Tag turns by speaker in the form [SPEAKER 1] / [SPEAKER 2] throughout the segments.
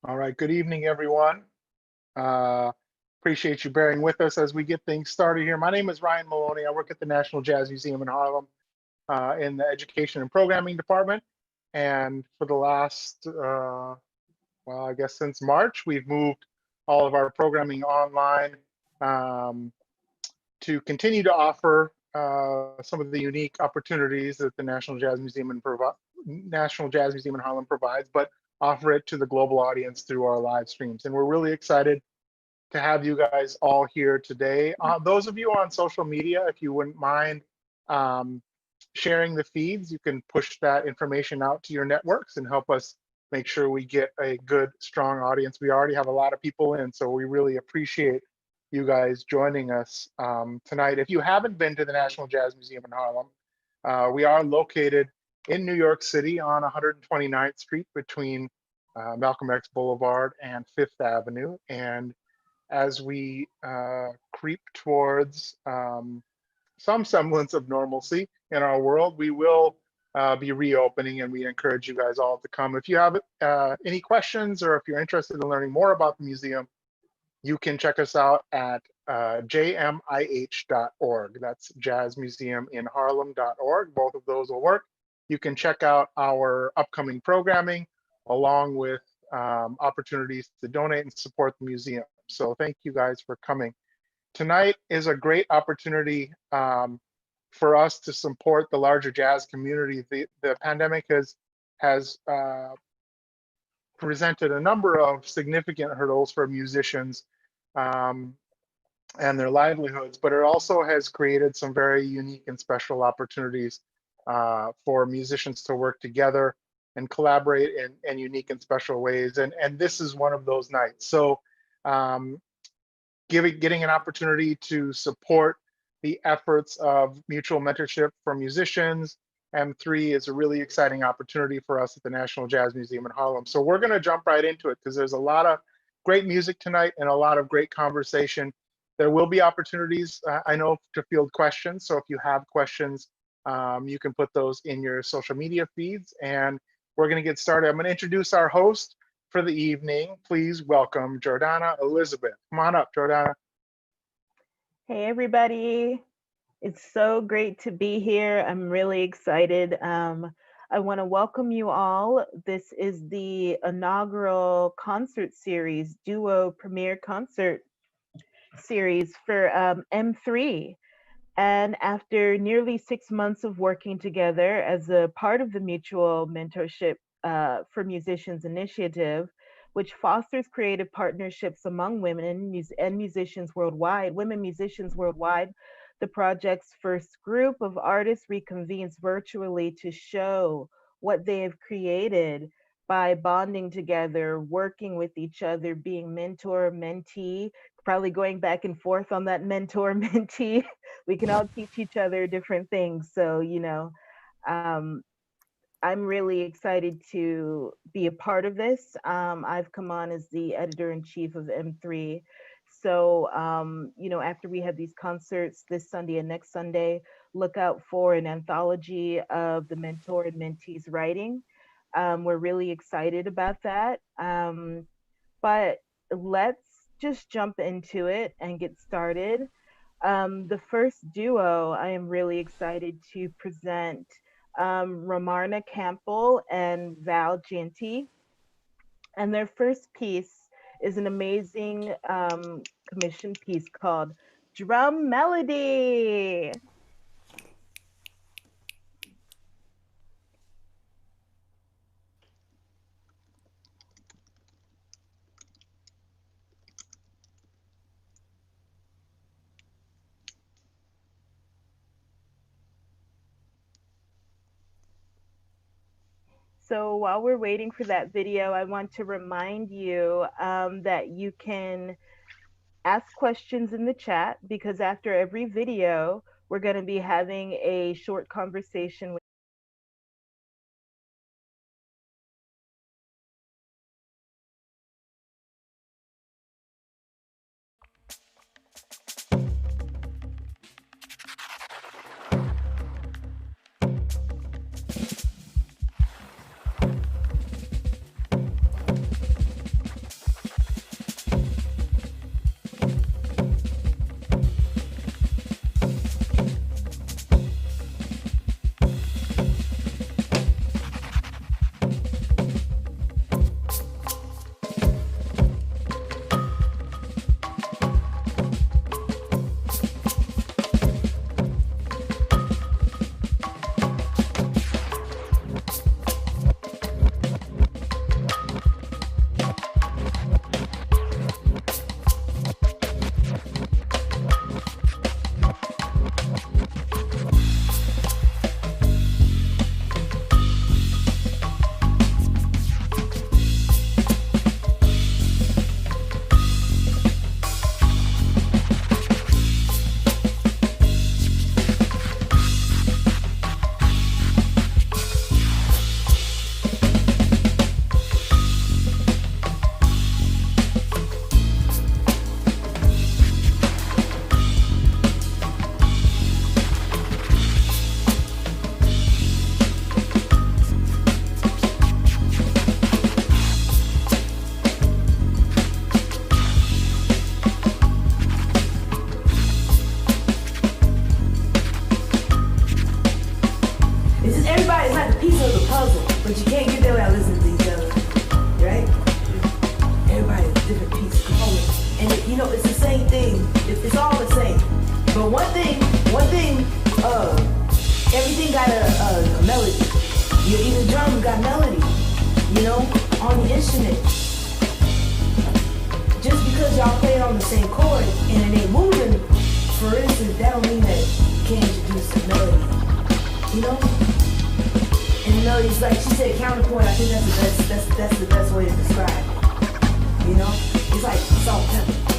[SPEAKER 1] All right, good evening, everyone. Uh, Appreciate you bearing with us as we get things started here. My name is Ryan Maloney. I work at the National Jazz Museum in Harlem in the Education and Programming Department. And for the last, well, I guess since March, we've moved all of our programming online um, to continue to offer some of the unique opportunities that the National Jazz Museum in Harlem provides, but offer it to the global audience through our live streams. And we're really excited to have you guys all here today. Those of you on social media, if you wouldn't mind um, sharing the feeds, you can push that information out to your networks and help us make sure we get a good, strong audience. We already have a lot of people in, so we really appreciate you guys joining us tonight. If you haven't been to the National Jazz Museum in Harlem, we are located in New York City on 129th Street between Malcolm X Boulevard and Fifth Avenue. And as we creep towards some semblance of normalcy in our world, we will be reopening, and we encourage you guys all to come. If you have any questions or if you're interested in learning more about the museum, you can check us out at jmih.org. That's jazzmuseuminharlem.org. Both of those will work. You can check out our upcoming programming along with opportunities to donate and support the museum. So thank you guys for coming. Tonight is a great opportunity for us to support the larger jazz community. The pandemic has presented a number of significant hurdles for musicians and their livelihoods, but it also has created some very unique and special opportunities for musicians to work together and collaborate in unique and special ways. And this is one of those nights. So getting an opportunity to support the efforts of mutual mentorship for musicians, M³ is a really exciting opportunity for us at the National Jazz Museum in Harlem. So we're going to jump right into it because there's a lot of great music tonight and a lot of great conversation. There will be opportunities, I know, to field questions. So if you have questions, you can put those in your social media feeds, and we're going to get started. I'm going to introduce our host for the evening. Please welcome Jordannah Elizabeth. Come on up, Jordannah.
[SPEAKER 2] Hey, everybody. It's so great to be here. I'm really excited. I want to welcome you all. This is the inaugural concert series, duo premiere concert series for M³. And after nearly 6 months of working together as a part of the Mutual Mentorship for Musicians initiative, which fosters creative partnerships among women and musicians worldwide, women musicians worldwide, the project's first group of artists reconvenes virtually to show what they have created by bonding together, working with each other, being mentor, mentee, probably going back and forth on that mentor, mentee. We can all teach each other different things. So, I'm really excited to be a part of this. I've come on as the editor-in-chief of M³. So, after we have these concerts this Sunday and next Sunday, look out for an anthology of the mentor and mentees writing. We're really excited about that. But let's just jump into it and get started. The first duo I am really excited to present Romarna Campbell and Jeanty. And their first piece is an amazing commission piece called Drum Melody. So while we're waiting for that video, I want to remind you that you can ask questions in the chat, because after every video, we're going to be having a short conversation with
[SPEAKER 3] It's just everybody's like a piece of the puzzle, but you can't get there without listening to each other, right? Everybody's a different piece, component, and it's the same thing. It's all the same. But one thing, everything got a melody. Even drums got melody, on the instrument. Just because y'all play it on the same chord and it ain't moving, for instance, that don't mean that you can't introduce a melody, And the melody's like she said, counterpoint. I think that's the best way to describe it. It's like salt and pepper.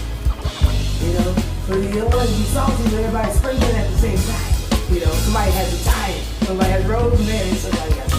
[SPEAKER 3] So you don't want to be salty when everybody's sprinkling at the same time. Somebody has Italian, somebody has rosemary, somebody has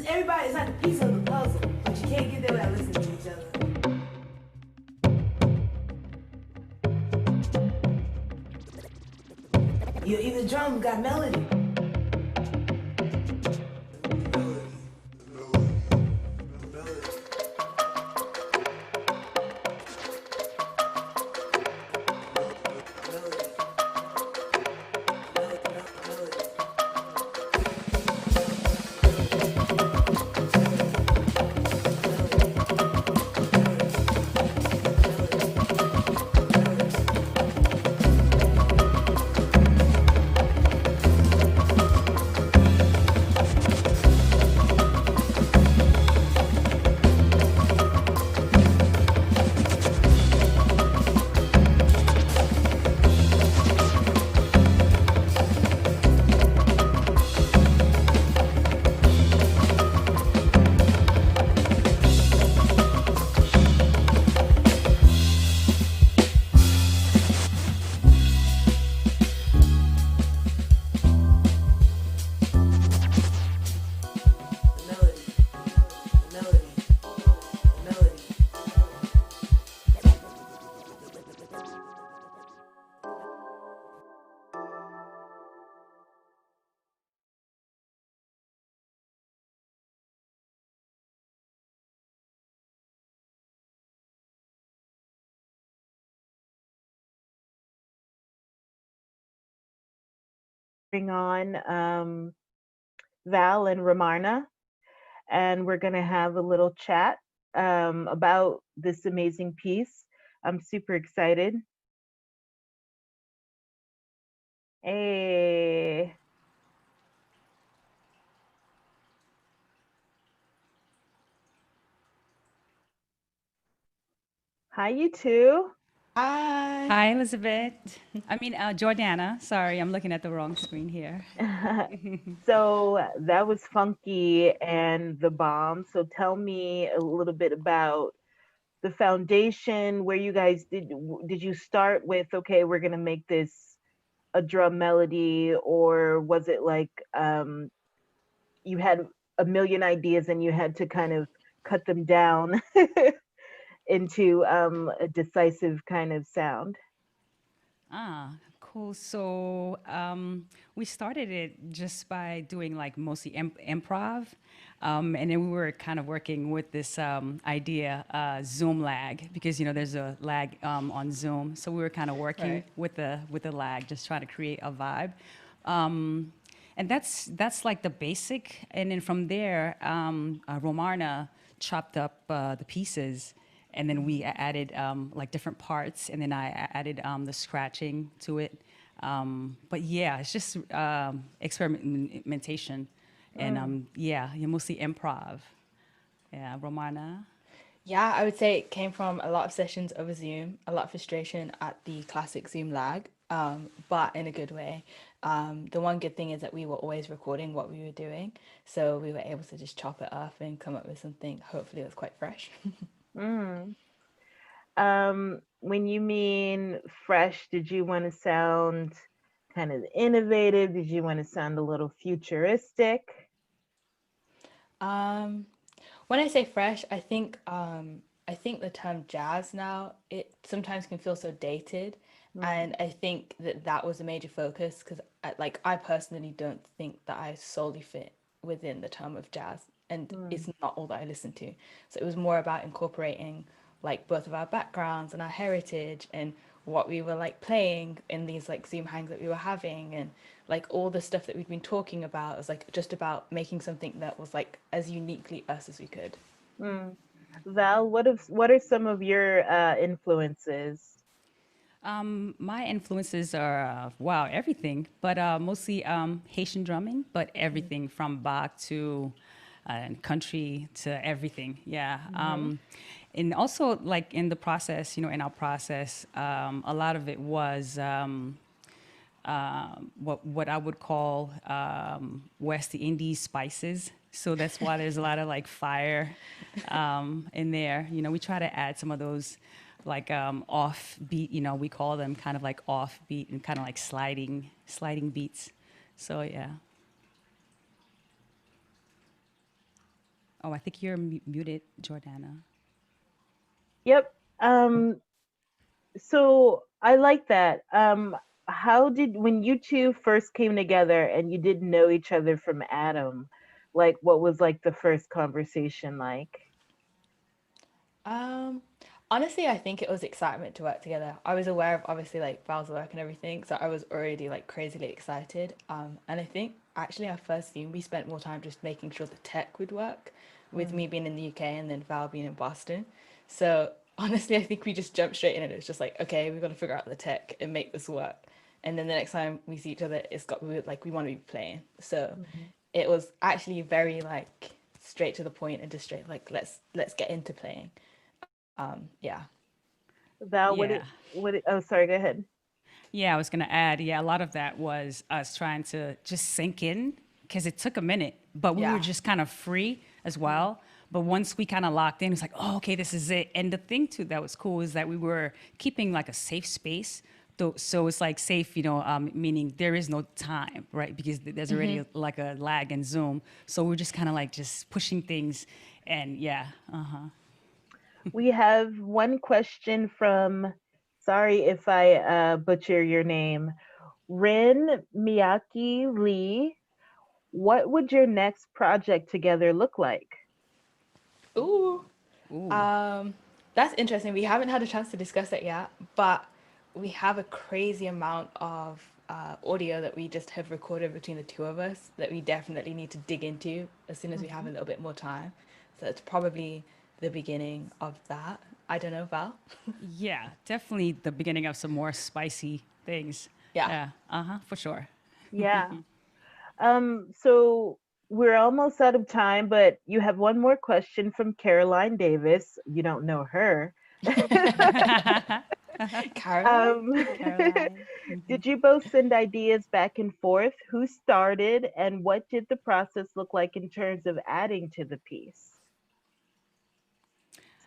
[SPEAKER 3] everybody's like a piece of the puzzle, but you can't get there without listening to each other. Even drums got melody.
[SPEAKER 2] Bring on Val and Romarna, and we're going to have a little chat about this amazing piece. I'm super excited. Hey. Hi, you two.
[SPEAKER 3] Hi.
[SPEAKER 4] Hi, Elizabeth. Jordannah. Sorry, I'm looking at the wrong screen here.
[SPEAKER 2] So that was funky and the bomb. So tell me a little bit about the foundation, where you guys did you start with, okay, we're going to make this a drum melody, or was it like you had a million ideas and you had to kind of cut them down into a decisive kind of sound?
[SPEAKER 4] Cool. So we started it just by doing like mostly improv. And then we were kind of working with this idea, Zoom lag, because there's a lag on Zoom. So we were kind of working
[SPEAKER 3] Right.
[SPEAKER 4] with the lag, just trying to create a vibe. And that's like the basic. And then from there, Romarna chopped up the pieces, and then we added like different parts, and then I added the scratching to it. But yeah, it's just experimentation, and you're mostly improv. Yeah, Romarna.
[SPEAKER 5] Yeah, I would say it came from a lot of sessions over Zoom, a lot of frustration at the classic Zoom lag, but in a good way. The one good thing is that we were always recording what we were doing, so we were able to just chop it up and come up with something. Hopefully, it was quite fresh.
[SPEAKER 2] Mm. When you mean fresh, did you want to sound kind of innovative? Did you want to sound a little futuristic?
[SPEAKER 5] Um, when I say fresh, I think the term jazz now, it sometimes can feel so dated,
[SPEAKER 2] Mm,
[SPEAKER 5] and I think that that was a major focus because I personally don't think that I solely fit within the term of jazz, and
[SPEAKER 2] mm,
[SPEAKER 5] it's not all that I listen to. So it was more about incorporating like both of our backgrounds and our heritage and what we were like playing in these like Zoom hangs that we were having, and like all the stuff that we'd been talking about. It was like just about making something that was like as uniquely us as we could.
[SPEAKER 2] mm. Val, what are some of your influences?
[SPEAKER 4] My influences are, wow, everything, but mostly Haitian drumming, but everything from Bach to country to everything. Yeah.
[SPEAKER 2] Mm-hmm.
[SPEAKER 4] And also, like in the process, in our process, a lot of it was what I would call West Indies spices. So that's why there's a lot of like fire in there. We try to add some of those like off beat. We call them kind of like off beat and kind of like sliding beats. So yeah. Oh, I think you're muted, Jordannah.
[SPEAKER 2] Yep. So I like that. How did when you two first came together and you didn't know each other from Adam, like what was like the first conversation like?
[SPEAKER 5] Um, Honestly, I think it was excitement to work together. I was aware of obviously like Val's work and everything, so I was already like crazily excited. And I think actually our first Zoom we spent more time just making sure the tech would work, with
[SPEAKER 2] Mm,
[SPEAKER 5] me being in the UK and then Val being in Boston. So honestly, I think we just jumped straight in and it was just like, okay, we've got to figure out the tech and make this work. And then the next time we see each other, we want to be playing. So
[SPEAKER 2] mhm.
[SPEAKER 5] it was actually very like straight to the point and just straight like let's get into playing. Yeah.
[SPEAKER 2] Val,
[SPEAKER 4] Yeah.
[SPEAKER 2] oh, sorry, go ahead.
[SPEAKER 4] Yeah, I was gonna add, yeah, a lot of that was us trying to just sink in because it took a minute, but we were
[SPEAKER 5] Yeah.
[SPEAKER 4] just kind of free as
[SPEAKER 2] Mm,
[SPEAKER 4] well. But once we kind of locked in, it's like, oh, okay, this is it. And the thing too that was cool is that we were keeping like a safe space. So it's like safe, meaning there is no time, right? Because there's already like a lag in Zoom. So we're just kind of like just pushing things, and yeah,
[SPEAKER 2] We have one question from, sorry if I butcher your name, Rin Miyaki Lee. What would your next project together look like?
[SPEAKER 5] Ooh.
[SPEAKER 4] ooh,
[SPEAKER 5] Um, that's interesting. We haven't had a chance to discuss it yet, but we have a crazy amount of audio that we just have recorded between the two of us that we definitely need to dig into as soon as we have
[SPEAKER 2] Mhm.
[SPEAKER 5] a little bit more time. So it's probably the beginning of that. I don't know, Val.
[SPEAKER 4] yeah, definitely the beginning of some more spicy things.
[SPEAKER 5] Yeah.
[SPEAKER 4] Yeah, for sure.
[SPEAKER 2] Yeah. So we're almost out of time, but you have one more question from Caroline Davis. You don't know her.
[SPEAKER 5] Caroline?
[SPEAKER 2] um,
[SPEAKER 4] Caroline.
[SPEAKER 2] did you both send ideas back and forth? Who started, and what did the process look like in terms of adding to the piece?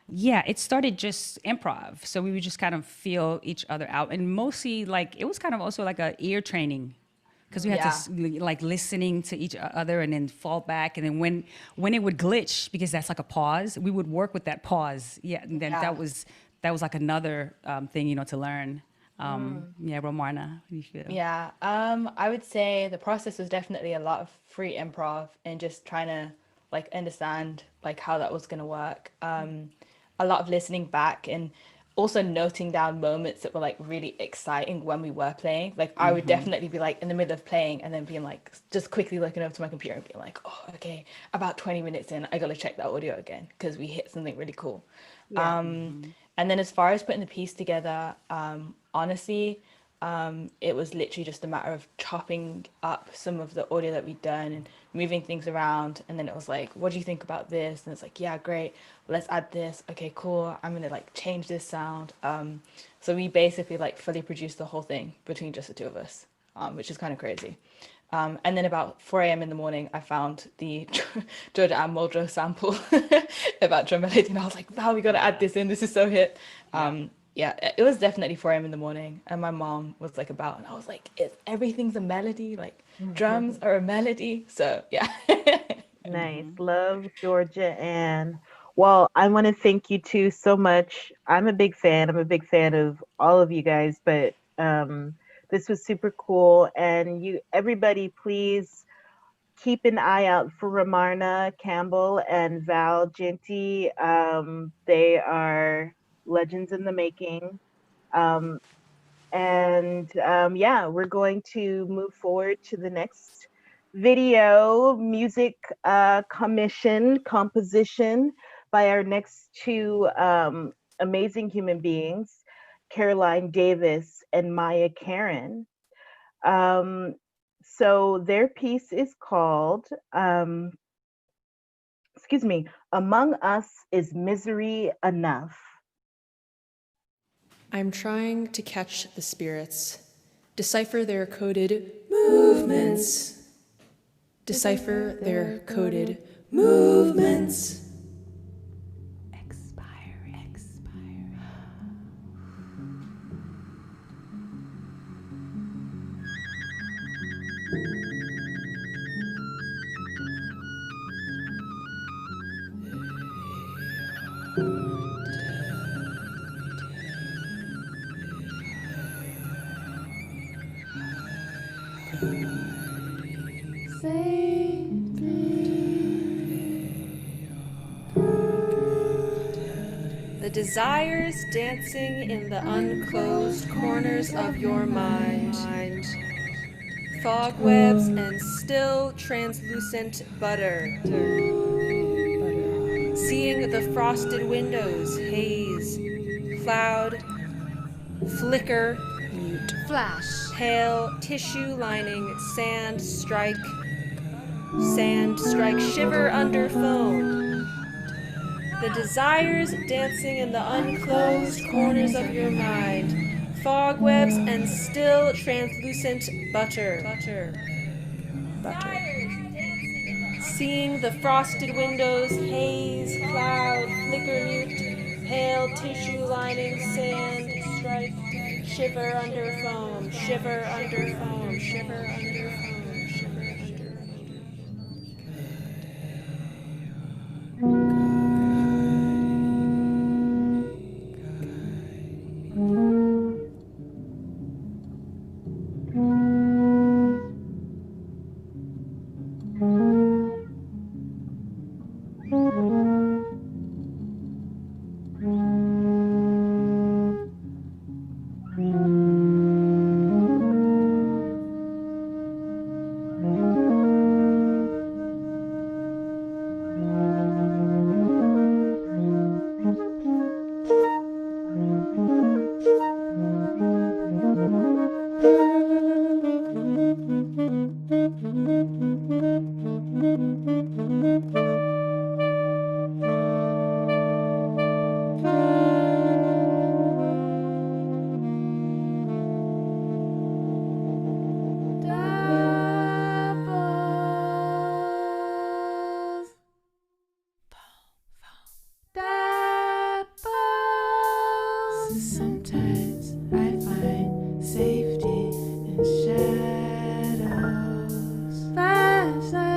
[SPEAKER 4] Yeah, it started just improv. So we would just kind of feel each other out. And mostly, like, it was kind of also like a ear training because we had to
[SPEAKER 5] Yeah.
[SPEAKER 4] like listening to each other and then fall back. And then when it would glitch, because that's like a pause, we would work with that pause. Yeah. And then
[SPEAKER 5] Yeah.
[SPEAKER 4] that was like another thing, to learn.
[SPEAKER 2] Mm,
[SPEAKER 4] Yeah, Romarna, how do you feel?
[SPEAKER 5] Yeah, I would say the process was definitely a lot of free improv and just trying to like understand like how that was gonna work. A lot of listening back and also noting down moments that were like really exciting when we were playing. Like I would definitely be like in the middle of playing and then being like just quickly looking over to my computer and being like, oh, okay, about 20 minutes in, I gotta check that audio again because we hit something really cool.
[SPEAKER 2] yeah.
[SPEAKER 5] And then as far as putting the piece together, honestly, it was literally just a matter of chopping up some of the audio that we'd done and moving things around. And then it was like, what do you think about this? And it's like, yeah, great. Let's add this. Okay, cool. I'm gonna like change this sound. So we basically like fully produced the whole thing between just the two of us, which is kind of crazy. And then about 4 a.m. in the morning, I found the Georgia and Muldrow sample about drum melody, and I was like, wow, we got to add this in. This is so hit. Yeah, it was definitely 4 a.m. in the morning, and my mom was like about, and I was like, everything's a melody, like drums are a melody. So yeah.
[SPEAKER 2] Nice. Love Georgia Ann. Well, I want to thank you two so much. I'm a big fan. I'm a big fan of all of you guys, but this was super cool. And everybody, please keep an eye out for Romarna, Campbell, and Val Jeanty. They are legends in the making. Yeah, we're going to move forward to the next video, music composition by our next two amazing human beings, Caroline Davis and Maya Keren. So their piece is called, Among Us Is Misery Enough?
[SPEAKER 6] I'm trying to catch the spirits, decipher their coded movements. Decipher their coded movements. The desires dancing in the unclosed corners of your mind. Fog webs and still translucent butter. Seeing the frosted windows haze, cloud, flicker, mute, flash, pale tissue lining, sand strike, shiver under foam. The desires dancing in the unclosed corners of your mind. Fog webs and still translucent butter. Seeing the frosted windows haze, cloud, flicker, mute, pale tissue lining, sand strike, shiver under foam, shiver under foam, shiver under foam, shiver under foam. Sometimes I find safety in shadows. Flashlight.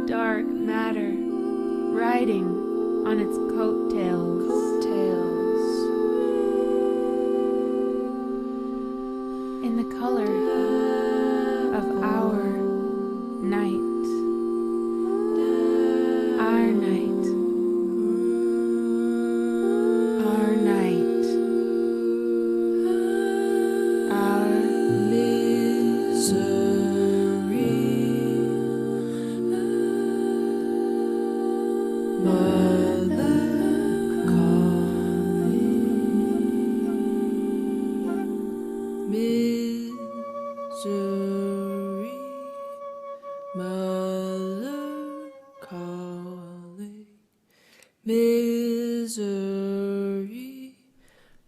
[SPEAKER 6] dark matter riding on its coattails. In the color of our night. Our night. Our night. Our
[SPEAKER 7] misery. Mother calling. Misery.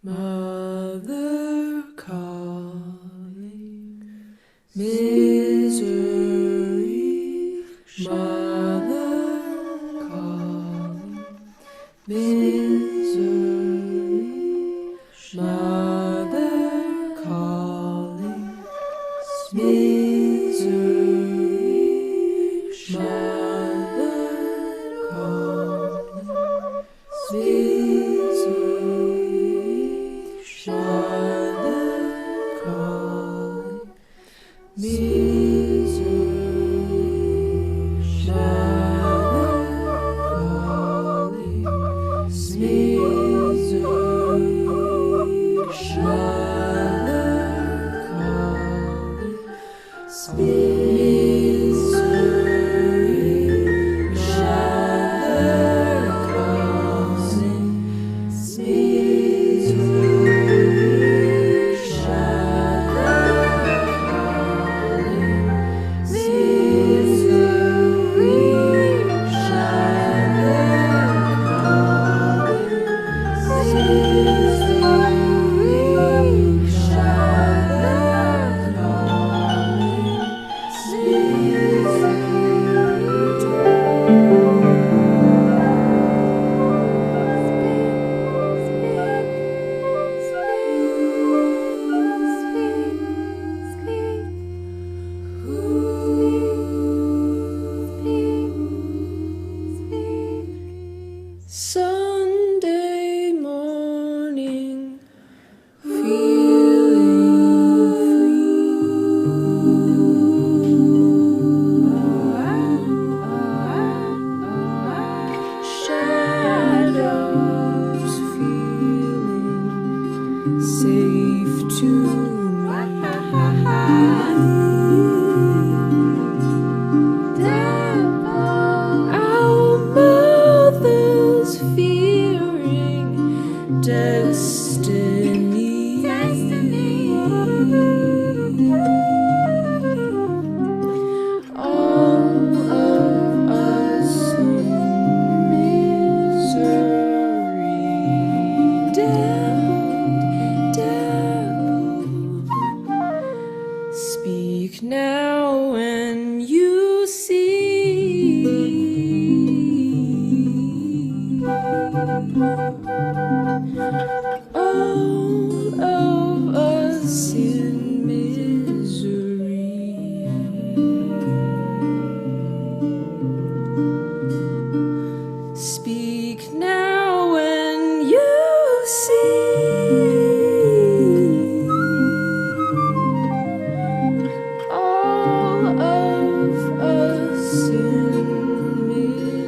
[SPEAKER 7] Mother calling. Misery. Mother calling. Misery. Mother calling. Misery. Mother calling. Misery. Mother calling. Misery. Mother calling. Misery. Sunday morning, feeling free. Shadows feeling safe to our mothers fearing destiny. All of us in misery, dabbled. Speak now when you see. All of us in misery. Speak now when you see. All of us in misery.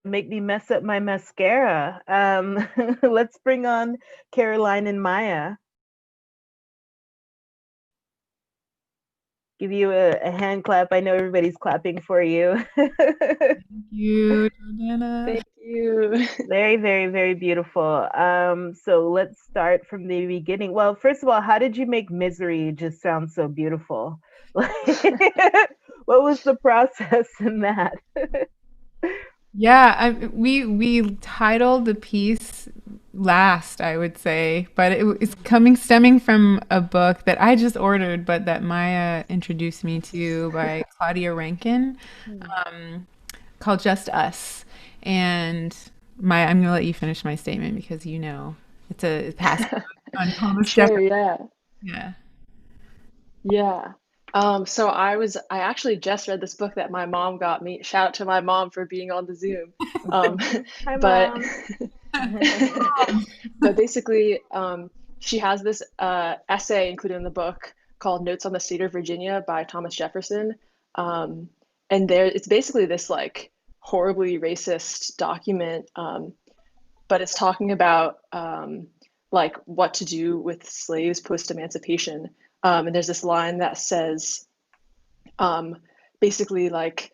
[SPEAKER 2] Make me mess up my mascara. Let's bring on Caroline and Maya. Give you a hand clap. I know everybody's clapping for you.
[SPEAKER 8] Thank you, Jordannah.
[SPEAKER 9] Thank you.
[SPEAKER 2] Very, very, very beautiful. So let's start from the beginning. Well, first of all, how did you make misery just sound so beautiful? What was the process in that?
[SPEAKER 8] Yeah, we titled the piece last, I would say, but it's stemming from a book that I just ordered, but that Maya introduced me to by Claudia Rankin, um, called Just Us. And Maya, I'm going to let you finish my statement because it's a passage on Thomas
[SPEAKER 9] Sure,
[SPEAKER 8] Jefferson.
[SPEAKER 9] yeah.
[SPEAKER 8] Yeah.
[SPEAKER 9] Yeah. So I actually just read this book that my mom got me. Shout out to my mom for being on the Zoom. Um,
[SPEAKER 2] Hi,
[SPEAKER 9] but
[SPEAKER 2] Mom.
[SPEAKER 9] but basically, she has this essay included in the book called Notes on the State of Virginia by Thomas Jefferson. Um, and there it's basically this like horribly racist document, but it's talking about like what to do with slaves post-emancipation. And there's this line that says um, basically like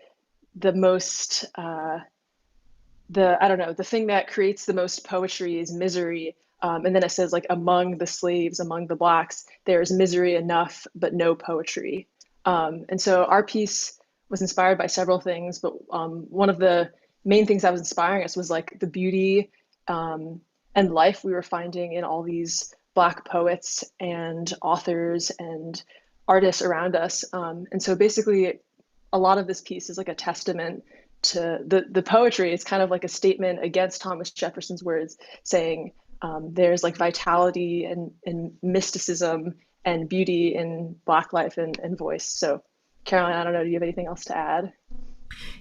[SPEAKER 9] the most I don't know, the thing that creates the most poetry is misery. And then it says like among the slaves, among the blacks, there is misery enough, but no poetry. And so our piece was inspired by several things, but one of the main things that was inspiring us was like the beauty and life we were finding in all these Black poets and authors and artists around us. And so basically, a lot of this piece is like a testament to the poetry. It's kind of like a statement against Thomas Jefferson's words, saying there's like vitality and mysticism and beauty in Black life and voice. So, Caroline, I don't know, do you have anything else to add?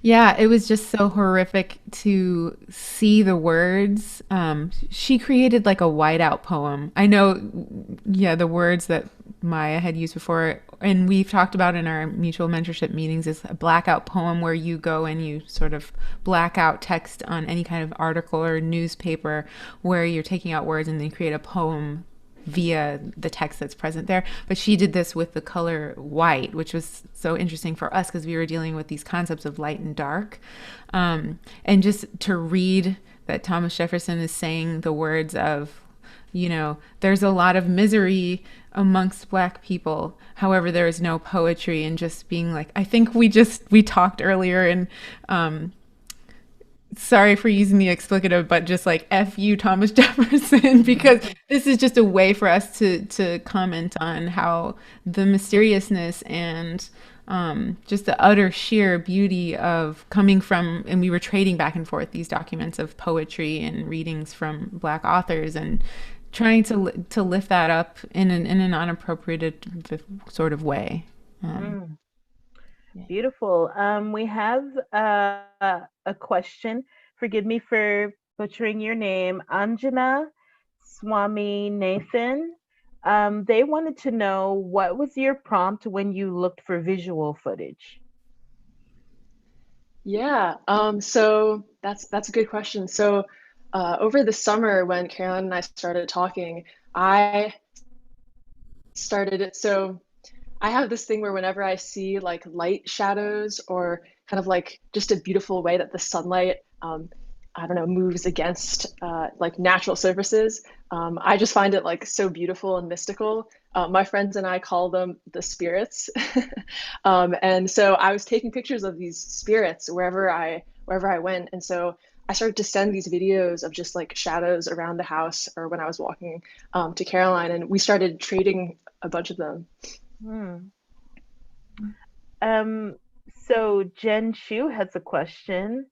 [SPEAKER 8] Yeah, it was just so horrific to see the words. She created like a whiteout poem. I know, yeah, the words that Maya had used before, and we've talked about in our mutual mentorship meetings, is a blackout poem where you go and you sort of black out text on any kind of article or newspaper where you're taking out words and then create a poem via the text that's present there. But she did this with the color white, which was so interesting for us because we were dealing with these concepts of light and dark. And just to read that Thomas Jefferson is saying the words of, there's a lot of misery amongst Black people. However, there is no poetry, and just being like, I think we talked earlier, and sorry for using the explicative, but just like F you, Thomas Jefferson, because this is just a way for us to comment on how the mysteriousness and just the utter sheer beauty of coming from, and we were trading back and forth these documents of poetry and readings from Black authors, and trying to lift that up in an unappropriated sort of way.
[SPEAKER 2] Beautiful. We have a question. Forgive me for butchering your name. Anjana Swami Nathan. They wanted to know, what was your prompt when you looked for visual footage?
[SPEAKER 9] Yeah, so that's a good question. So over the summer when Caroline and I started talking, I started it. So I have this thing where whenever I see like light shadows or kind of like just a beautiful way that the sunlight, I don't know, moves against like natural surfaces, I just find it like so beautiful and mystical. My friends and I call them the spirits. And so I was taking pictures of these spirits wherever I went. And so I started to send these videos of just like shadows around the house or when I was walking to Caroline, and we started trading a bunch of them.
[SPEAKER 2] So Jen Shyu has a question.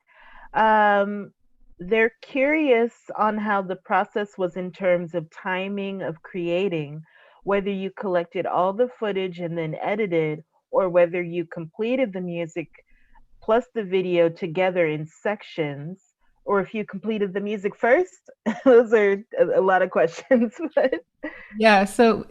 [SPEAKER 2] They're curious on how the process was in terms of timing of creating, whether you collected all the footage and then edited, or whether you completed the music plus the video together in sections, or if you completed the music first. Those are a lot of questions. But
[SPEAKER 8] Yeah, so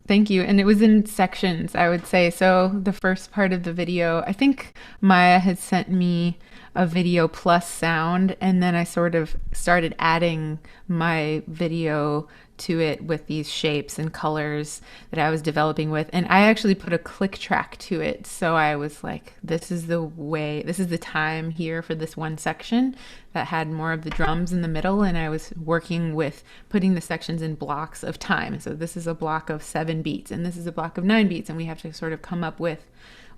[SPEAKER 8] thank you. And it was in sections, I would say. So the first part of the video, I think Maya had sent me a video plus sound, and then I sort of started adding my video to it with these shapes and colors that I was developing with. And I actually put a click track to it. So I was like, this is the time here for this one section that had more of the drums in the middle. And I was working with putting the sections in blocks of time. So this is a block of 7 beats, and this is a block of 9 beats. And we have to sort of come up with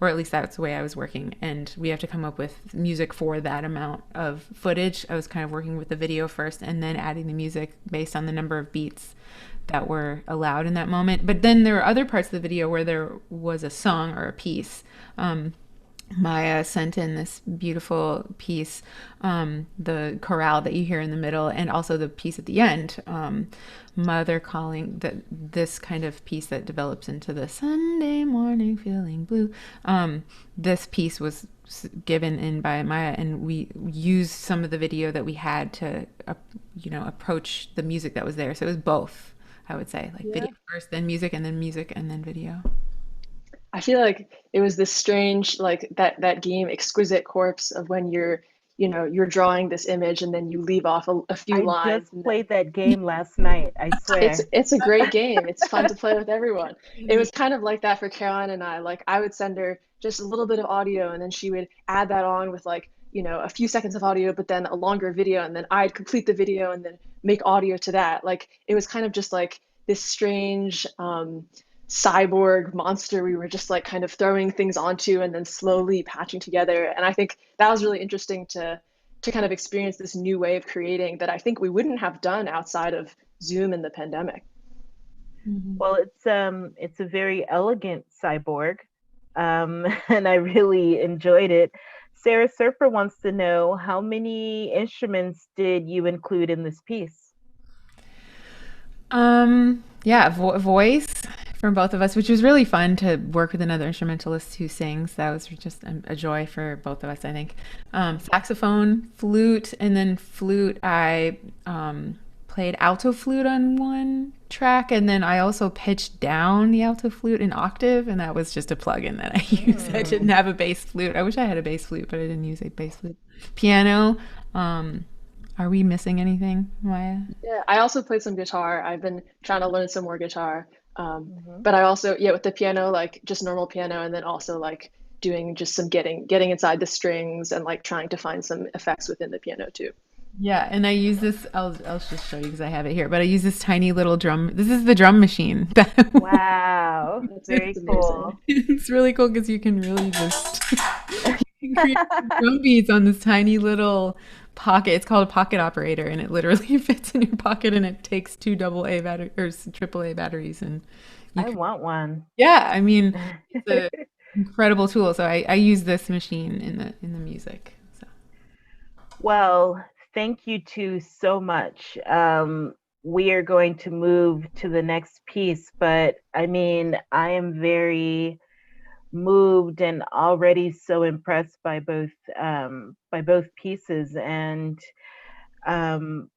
[SPEAKER 8] or at least that's the way I was working. And we have to come up with music for that amount of footage. I was kind of working with the video first and then adding the music based on the number of beats that were allowed in that moment. But then there were other parts of the video where there was a song or a piece. Maya sent in this beautiful piece, the chorale that you hear in the middle, and also the piece at the end, Mother Calling, this kind of piece that develops into the Sunday morning feeling blue. This piece was given in by Maya, and we used some of the video that we had to, approach the music that was there. So it was both, I would say, like video first, then music, and then video.
[SPEAKER 9] I feel like it was this strange, like that game Exquisite Corpse of when you're drawing this image and then you leave off a few lines.
[SPEAKER 2] I just played that game last night, I swear.
[SPEAKER 9] It's a great game. It's fun to play with everyone. It was kind of like that for Keren and I. Like I would send her just a little bit of audio and then she would add that on with like, a few seconds of audio, but then a longer video, and then I'd complete the video and then make audio to that. Like it was kind of just like this strange cyborg monster we were just like kind of throwing things onto and then slowly patching together. And I think that was really interesting to kind of experience this new way of creating that I think we wouldn't have done outside of Zoom and the pandemic.
[SPEAKER 2] Well, it's a very elegant cyborg, and I really enjoyed it. Sarah Surfer wants to know, how many instruments did you include in this piece?
[SPEAKER 8] Voice from both of us, which was really fun to work with another instrumentalist who sings. That was just a joy for both of us, I think. Saxophone, flute, and then flute, I played alto flute on one track, and then I also pitched down the alto flute an octave, and that was just a plugin that I used. I didn't have a bass flute. I wish I had a bass flute, but I didn't use a bass flute. Piano. Are we missing anything, Maya?
[SPEAKER 9] Yeah, I also played some guitar. I've been trying to learn some more guitar. But I also, with the piano, like just normal piano, and then also like doing just some getting inside the strings and like trying to find some effects within the piano too.
[SPEAKER 8] Yeah, and I use this, I'll just show you because I have it here, but I use this tiny little drum. This is the drum machine.
[SPEAKER 2] Wow, that's very cool.
[SPEAKER 8] It's really cool because you can really just create drum beats on this tiny little pocket. It's called a pocket operator, and it literally fits in your pocket, and it takes 2 AA battery or AAA batteries. And
[SPEAKER 2] I want one.
[SPEAKER 8] Yeah, I mean, it's an incredible tool. So I use this machine in the music. So.
[SPEAKER 2] Well, thank you two so much. We are going to move to the next piece, but I mean, I am very moved and already so impressed by both pieces. And the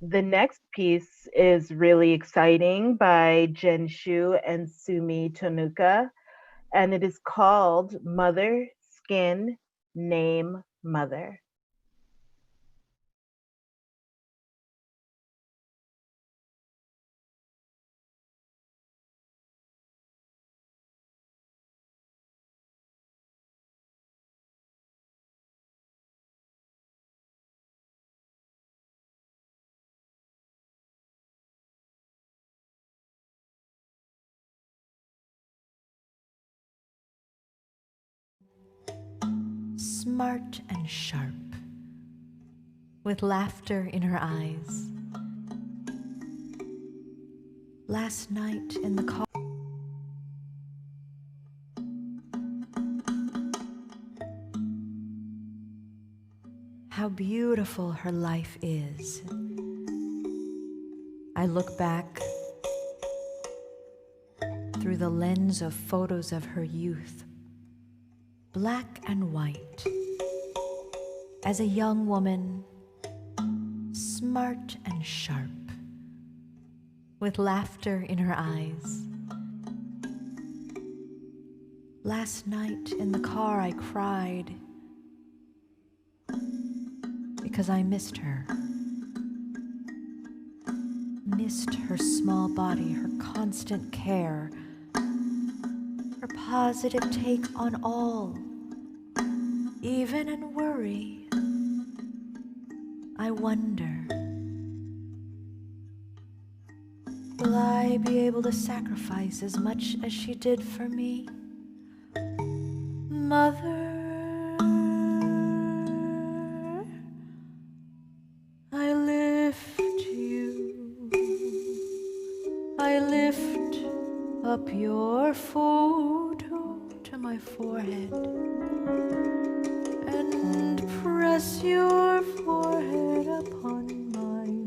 [SPEAKER 2] next piece is really exciting, by Shyu and Sumi Tonooka, and it is called Mother Skin Name Mother.
[SPEAKER 10] Smart and sharp, with laughter in her eyes. Last night in the car, how beautiful her life is. I look back through the lens of photos of her youth, black and white, as a young woman, smart and sharp, with laughter in her eyes. Last night in the car I cried because I missed her. Missed her small body, her constant care, her positive take on all, even in worry. I wonder, will I be able to sacrifice as much as she did for me? Mother, I lift you. I lift up your photo to my forehead and press your forehead upon mine.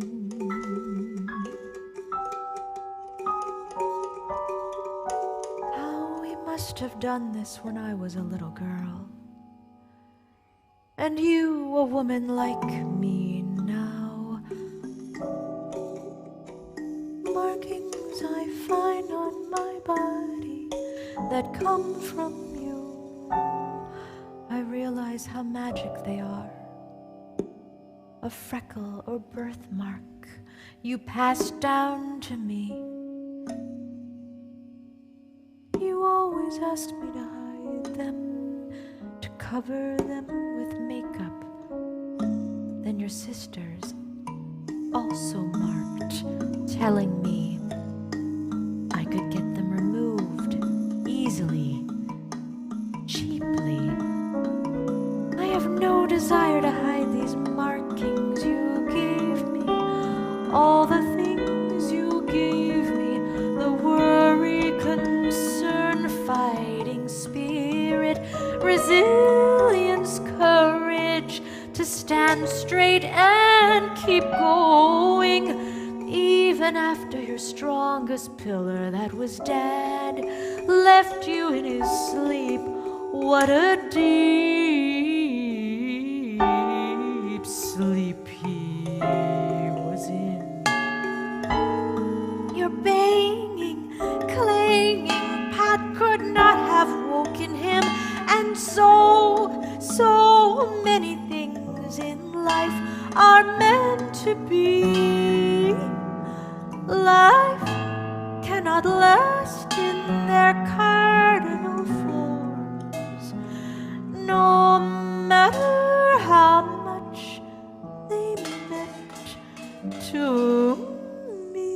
[SPEAKER 10] How we must have done this when I was a little girl, and you a woman like me now. Markings I find on my body that come from you, I realize how magic they are. A freckle or birthmark you passed down to me. You always asked me to hide them, to cover them with makeup. Then your sisters also marked, telling me I could get them removed easily, cheaply. I have no desire to hide these markings you gave me, all the things you gave me, the worry, concern, fighting spirit, resilience, courage to stand straight and keep going, even after your strongest pillar that was dead left you in his sleep. What a deep sleep he was in. Your banging, clanging pat could not have woken him, and so many things in life are meant to be. Life cannot last in their cardinal forms, no matter how much they meant to me.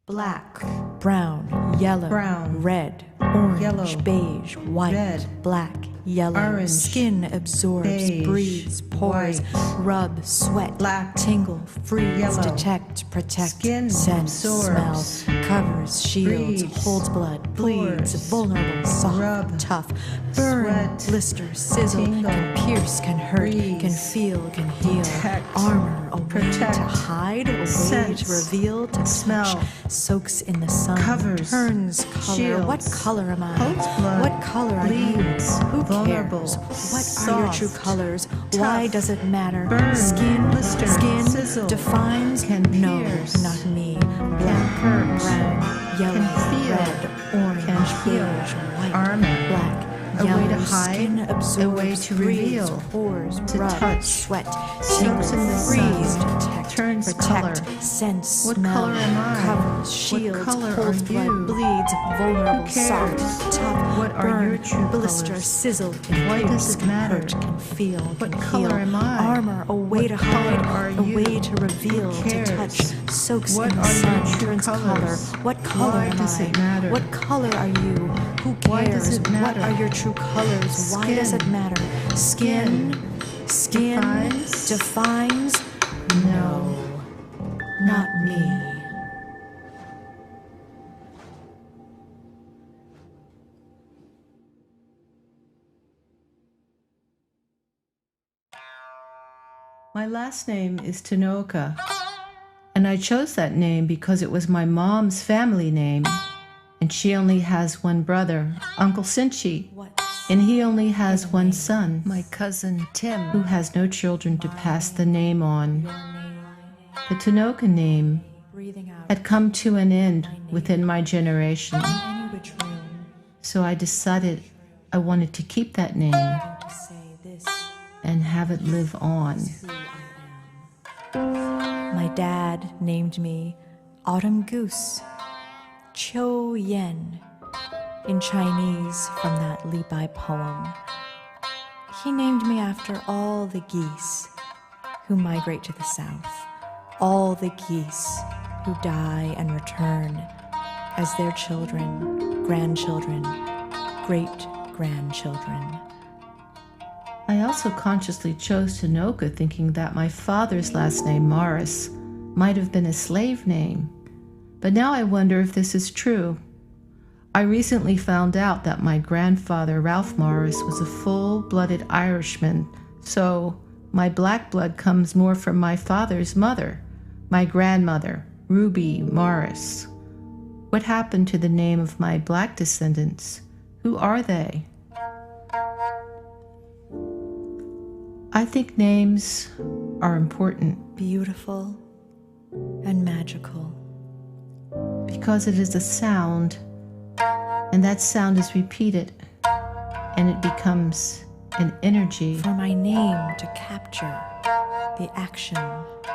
[SPEAKER 10] Black, brown, yellow, red, orange,
[SPEAKER 3] yellow,
[SPEAKER 10] beige, white,
[SPEAKER 3] red,
[SPEAKER 10] black, yellow,
[SPEAKER 3] orange,
[SPEAKER 10] skin absorbs,
[SPEAKER 3] beige,
[SPEAKER 10] breathes, pores,
[SPEAKER 3] white,
[SPEAKER 10] rub, sweat,
[SPEAKER 3] black,
[SPEAKER 10] tingle, freeze,
[SPEAKER 3] yellow,
[SPEAKER 10] detect, protect,
[SPEAKER 3] skin
[SPEAKER 10] sense,
[SPEAKER 3] absorbs,
[SPEAKER 10] smell, covers, shields,
[SPEAKER 3] breathes,
[SPEAKER 10] holds blood, bleeds,
[SPEAKER 3] pores,
[SPEAKER 10] vulnerable, soft,
[SPEAKER 3] rub,
[SPEAKER 10] tough, burn,
[SPEAKER 3] sweat,
[SPEAKER 10] blister, sizzle,
[SPEAKER 3] tingle,
[SPEAKER 10] can pierce, can hurt, can
[SPEAKER 3] breeze,
[SPEAKER 10] feel, can heal,
[SPEAKER 3] detect,
[SPEAKER 10] armor, a way
[SPEAKER 3] protect,
[SPEAKER 10] to hide, a way
[SPEAKER 3] sense,
[SPEAKER 10] to reveal, to
[SPEAKER 3] smell,
[SPEAKER 10] touch, soaks in the sun,
[SPEAKER 3] covers,
[SPEAKER 10] turns color. What
[SPEAKER 3] shields,
[SPEAKER 10] color am I?
[SPEAKER 3] holds blood,
[SPEAKER 10] What color are
[SPEAKER 3] bleeds,
[SPEAKER 10] you? Who
[SPEAKER 3] vulnerable,
[SPEAKER 10] cares? What are your true
[SPEAKER 3] soft,
[SPEAKER 10] colors? Why
[SPEAKER 3] tough,
[SPEAKER 10] does it matter?
[SPEAKER 3] burn,
[SPEAKER 10] Skin,
[SPEAKER 3] blister,
[SPEAKER 10] skin
[SPEAKER 3] sizzle,
[SPEAKER 10] defines.
[SPEAKER 3] can
[SPEAKER 10] No,
[SPEAKER 3] pierce,
[SPEAKER 10] not me.
[SPEAKER 3] can
[SPEAKER 10] Black,
[SPEAKER 3] hurt,
[SPEAKER 10] brown, yellow,
[SPEAKER 3] can feel,
[SPEAKER 10] red, orange,
[SPEAKER 3] can heal,
[SPEAKER 10] beige, white,
[SPEAKER 3] armor,
[SPEAKER 10] black.
[SPEAKER 3] a way
[SPEAKER 10] Yellow
[SPEAKER 3] to hide,
[SPEAKER 10] skin absorbs,
[SPEAKER 3] a way to
[SPEAKER 10] breathes,
[SPEAKER 3] reveal,
[SPEAKER 10] pores,
[SPEAKER 3] to
[SPEAKER 10] rub,
[SPEAKER 3] touch,
[SPEAKER 10] sweat,
[SPEAKER 3] soaks
[SPEAKER 10] tingle,
[SPEAKER 3] in the
[SPEAKER 10] freeze,
[SPEAKER 3] sun,
[SPEAKER 10] detect,
[SPEAKER 3] turns
[SPEAKER 10] protect,
[SPEAKER 3] color.
[SPEAKER 10] sense,
[SPEAKER 3] What
[SPEAKER 10] smell,
[SPEAKER 3] color am I?
[SPEAKER 10] covers, shields,
[SPEAKER 3] What color
[SPEAKER 10] holds
[SPEAKER 3] are
[SPEAKER 10] blood,
[SPEAKER 3] you?
[SPEAKER 10] bleeds, vulnerable, soft,
[SPEAKER 3] cares?
[SPEAKER 10] tough,
[SPEAKER 3] What are
[SPEAKER 10] burn,
[SPEAKER 3] your true
[SPEAKER 10] blister,
[SPEAKER 3] colors?
[SPEAKER 10] sizzle, can
[SPEAKER 3] Why
[SPEAKER 10] pierce,
[SPEAKER 3] does it
[SPEAKER 10] can
[SPEAKER 3] matter?
[SPEAKER 10] hurt, can feel,
[SPEAKER 3] What
[SPEAKER 10] can
[SPEAKER 3] color
[SPEAKER 10] heal,
[SPEAKER 3] am I?
[SPEAKER 10] armor, a way
[SPEAKER 3] What
[SPEAKER 10] to
[SPEAKER 3] color
[SPEAKER 10] hide,
[SPEAKER 3] are
[SPEAKER 10] a
[SPEAKER 3] you?
[SPEAKER 10] way to reveal,
[SPEAKER 3] Who
[SPEAKER 10] to
[SPEAKER 3] cares?
[SPEAKER 10] touch, soaks
[SPEAKER 3] What
[SPEAKER 10] in the
[SPEAKER 3] are your
[SPEAKER 10] sun,
[SPEAKER 3] true
[SPEAKER 10] turns color.
[SPEAKER 3] colors?
[SPEAKER 10] What color
[SPEAKER 3] Why
[SPEAKER 10] am
[SPEAKER 3] does
[SPEAKER 10] I?
[SPEAKER 3] it matter?
[SPEAKER 10] What color are you? Who cares?
[SPEAKER 3] Why does it matter?
[SPEAKER 10] What are your true colors? Why does it
[SPEAKER 3] Skin.
[SPEAKER 10] matter? Skin, defines. No, not me.
[SPEAKER 3] My last name is Tonooka, and I chose that name because it was my mom's family name, and she only has one brother, Uncle Sinchi, and he only has one son, my cousin Tim, who has no children to pass the name on. The Tonooka name had come to an end within my generation, so I decided I wanted to keep that name and have it live on.
[SPEAKER 10] My dad named me Autumn Goose, Cho Yen, in Chinese from that Li Bai poem. He named me after all the geese who migrate to the south, all the geese who die and return as their children, grandchildren, great-grandchildren.
[SPEAKER 11] I also consciously chose Tonooka thinking that my father's last name, Morris, might have been a slave name. But now I wonder if this is true. I recently found out that my grandfather, Ralph Morris, was a full-blooded Irishman, so my black blood comes more from my father's mother, my grandmother, Ruby Morris. What happened to the name of my black descendants? Who are they? I think names are important.
[SPEAKER 10] Beautiful and magical.
[SPEAKER 11] Because it is a sound, and that sound is repeated, and it becomes an energy.
[SPEAKER 10] For my name to capture the action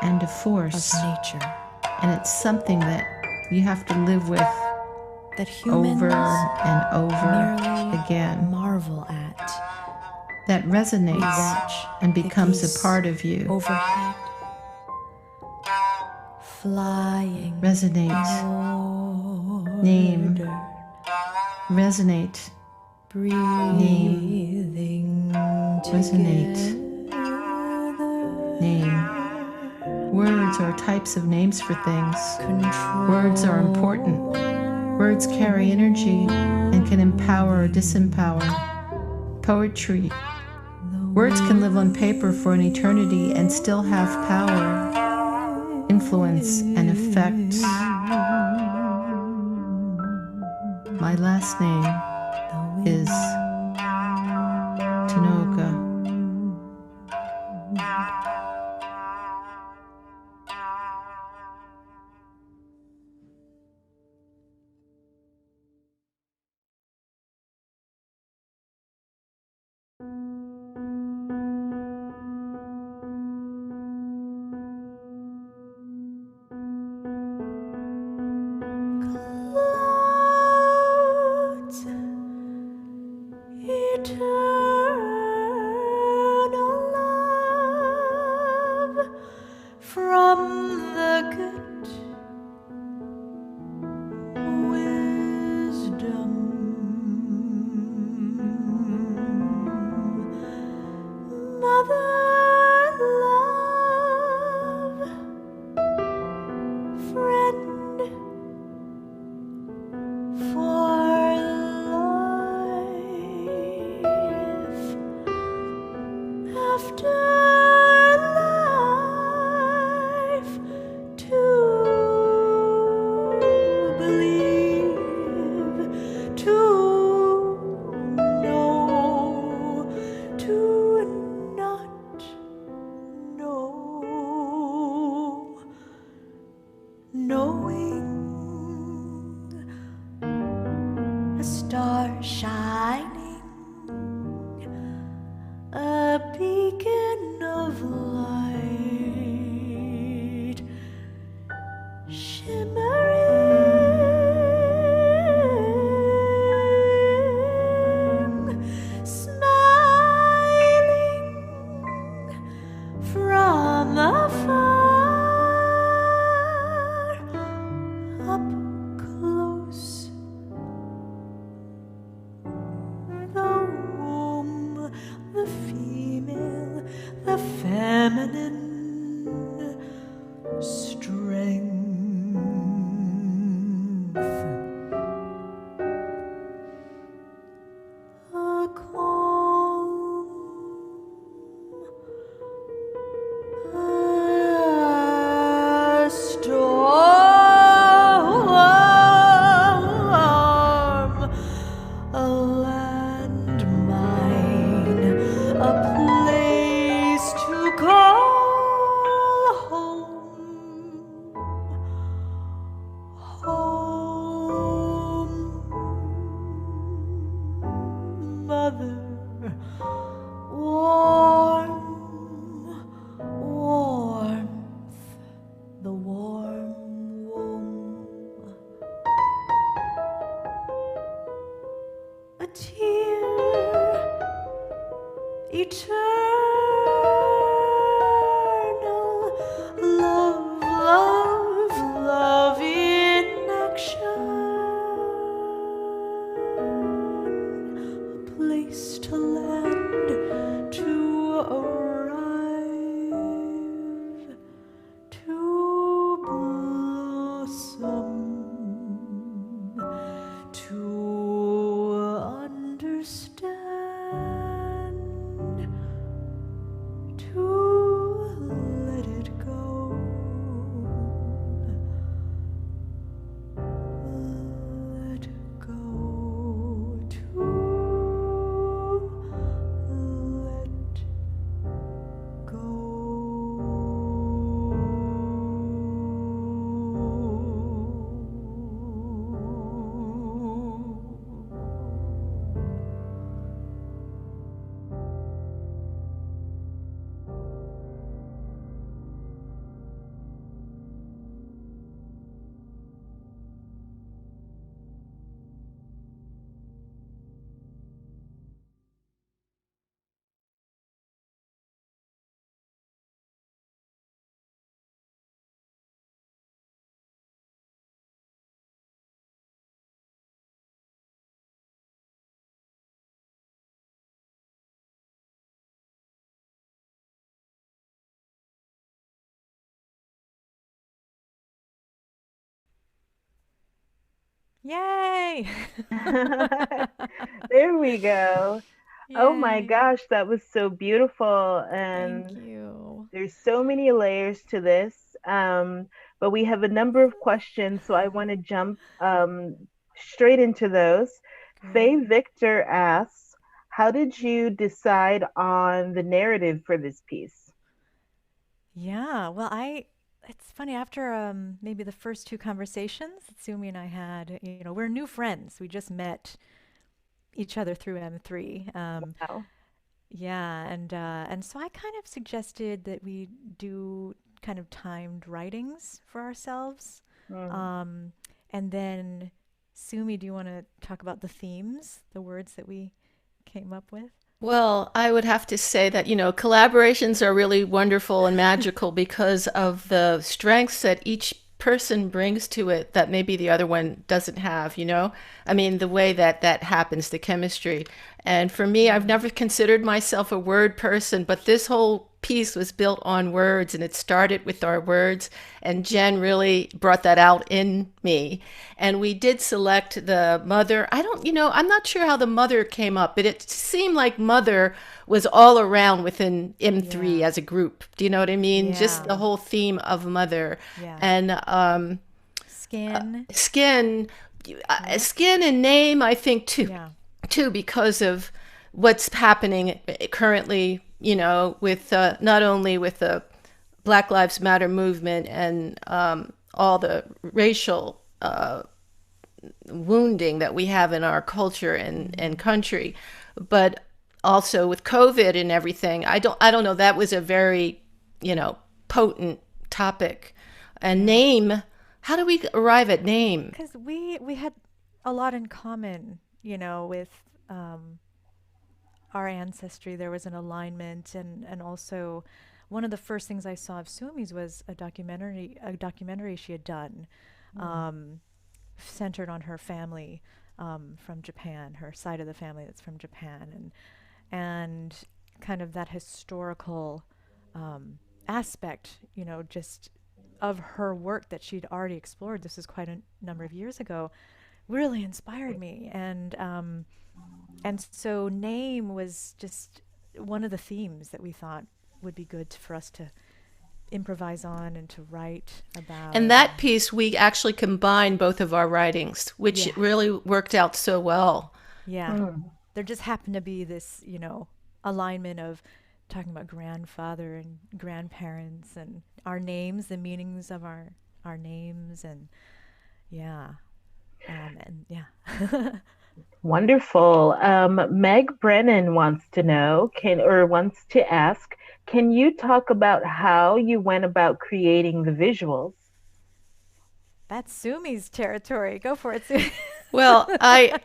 [SPEAKER 11] and a force
[SPEAKER 10] of nature.
[SPEAKER 11] And it's something that you have to live with
[SPEAKER 10] that humans
[SPEAKER 11] over and over
[SPEAKER 10] merely
[SPEAKER 11] again.
[SPEAKER 10] Marvel at.
[SPEAKER 11] That resonates and becomes a part of you.
[SPEAKER 10] Overhead, flying.
[SPEAKER 11] Resonate. Name. Resonate.
[SPEAKER 10] Breathing.
[SPEAKER 11] Name. Resonate. Name. Words are types of names for things. Words are important. Words carry energy and can empower or disempower. Poetry. Words can live on paper for an eternity and still have power, influence, and effect. My last name is Tonooka.
[SPEAKER 10] Yay!
[SPEAKER 2] There we go. Oh my
[SPEAKER 10] Yay.
[SPEAKER 2] gosh, that was so beautiful.
[SPEAKER 10] Thank
[SPEAKER 2] And
[SPEAKER 10] you.
[SPEAKER 2] there's so many layers to this. But we have a number of questions, so I want to jump straight into those. Faye
[SPEAKER 10] Great.
[SPEAKER 2] Victor asks, how did you decide on the narrative for this piece?
[SPEAKER 10] Yeah, well, it's funny after maybe the first two conversations that Sumi and I had, we're new friends. We just met each other through M3.
[SPEAKER 2] Wow.
[SPEAKER 10] Yeah, and so I kind of suggested that we do kind of timed writings for ourselves.
[SPEAKER 2] Mm.
[SPEAKER 10] And then Sumi, do you want to talk about the themes, the words that we came up with?
[SPEAKER 11] Well, I would have to say that, collaborations are really wonderful and magical because of the strengths that each person brings to it that maybe the other one doesn't have. I mean, the way that that happens, the chemistry. And for me, I've never considered myself a word person, but this whole piece was built on words and it started with our words. And Jen really brought that out in me. And we did select the mother. I'm not sure how the mother came up, but it seemed like mother was all around within M3
[SPEAKER 10] Yeah.
[SPEAKER 11] as a group. Do you know what I mean? Just the
[SPEAKER 10] Yeah.
[SPEAKER 11] whole theme of mother.
[SPEAKER 10] Yeah.
[SPEAKER 11] And
[SPEAKER 10] Skin.
[SPEAKER 11] skin,
[SPEAKER 10] Right?
[SPEAKER 11] skin and name, I think
[SPEAKER 10] Yeah.
[SPEAKER 11] too, because of what's happening currently, with not only with the Black Lives Matter movement and all the racial wounding that we have in our culture and country, but also with COVID and everything. I don't know. That was a very, potent topic. And name. How do we arrive at name?
[SPEAKER 10] Because we had a lot in common, with our ancestry. There was an alignment, and also one of the first things I saw of Sumi's was a documentary she had done, centered on her family from Japan, her side of the family that's from Japan, and kind of that historical aspect, just of her work that she'd already explored. This is quite a number of years ago. Really inspired me, and so name was just one of the themes that we thought would be good for us to improvise on and to write about.
[SPEAKER 11] And that piece, we actually combined both of our writings, which
[SPEAKER 10] Yeah.
[SPEAKER 11] really worked out so well.
[SPEAKER 10] Yeah. There just happened to be this, alignment of talking about grandfather and grandparents and our names, the meanings of our names, and yeah. And yeah.
[SPEAKER 2] Wonderful. Meg Brennan wants to know, wants to ask, can you talk about how you went about creating the visuals?
[SPEAKER 10] That's Sumi's territory. Go for it, Sumi.
[SPEAKER 11] Well, I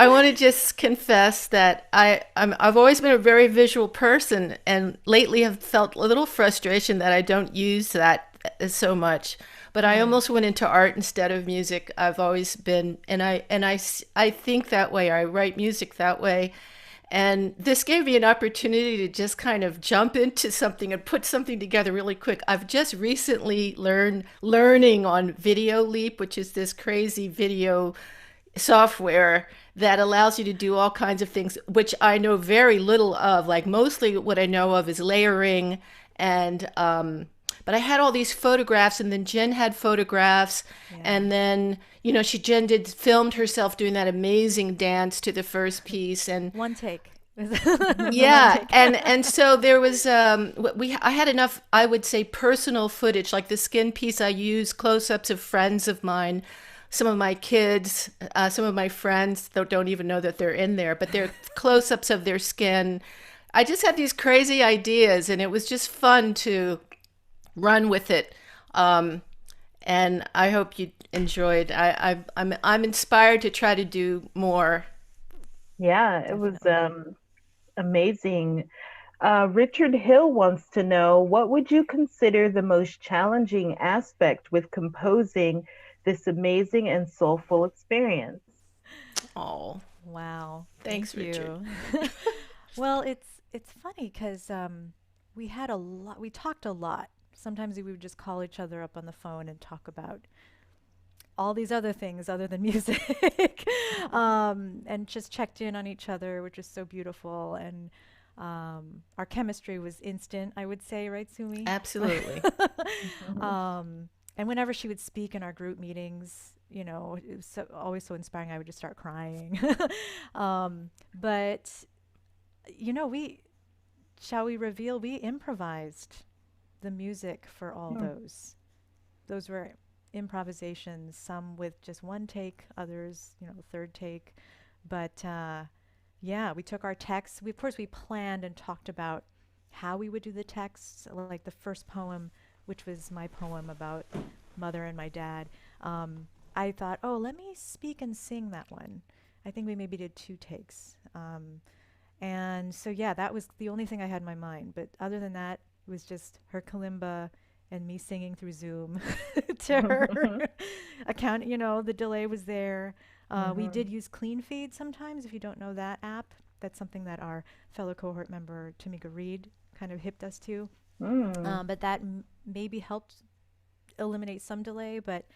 [SPEAKER 11] want to just confess that I've always been a very visual person, and lately have felt a little frustration that I don't use that so much. But I almost went into art instead of music. I've always been, and I think that way. I write music that way. And this gave me an opportunity to just kind of jump into something and put something together really quick. I've just recently learning on Video Leap, which is this crazy video software that allows you to do all kinds of things, which I know very little of. Like mostly what I know of is layering and but I had all these photographs, and then Jen had photographs, and then Jen filmed herself doing that amazing dance to the first piece, and
[SPEAKER 10] One take.
[SPEAKER 11] yeah, and so there was I had enough, I would say, personal footage, like the skin piece. I used close-ups of friends of mine, some of my kids, some of my friends that don't even know that they're in there, but they're close-ups of their skin. I just had these crazy ideas, and it was just fun to run with it, and I hope you enjoyed. I'm inspired to try to do more.
[SPEAKER 2] Yeah, it was amazing. Richard Hill wants to know, what would you consider the most challenging aspect with composing this amazing and soulful experience?
[SPEAKER 11] Oh,
[SPEAKER 10] Wow.
[SPEAKER 11] Thanks,
[SPEAKER 10] Thank
[SPEAKER 11] Richard.
[SPEAKER 10] you. Well, it's funny because we talked a lot. Sometimes we would just call each other up on the phone and talk about
[SPEAKER 12] all these other things other than music, and just checked in on each other, which is so beautiful. And our chemistry was instant, I would say, right, Sumi?
[SPEAKER 11] Absolutely.
[SPEAKER 12] And whenever she would speak in our group meetings, you know, it was always so inspiring. I would just start crying. But, you know, shall we reveal, we improvised the music for all those. Those were improvisations, some with just one take, others, you know, third take. But yeah, we took our texts. Of course, we planned and talked about how we would do the texts. Like the first poem, which was my poem about mother and my dad. I thought, oh, let me speak and sing that one. I think we maybe did 2 takes. And so, yeah, that was the only thing I had in my mind. But other than that, it was just her kalimba and me singing through Zoom to her account. You know, the delay was there. We did use Clean Feed sometimes, if you don't know that app. That's something that our fellow cohort member, Tonooka Reed, kind of hipped us to. But that maybe helped eliminate some delay, but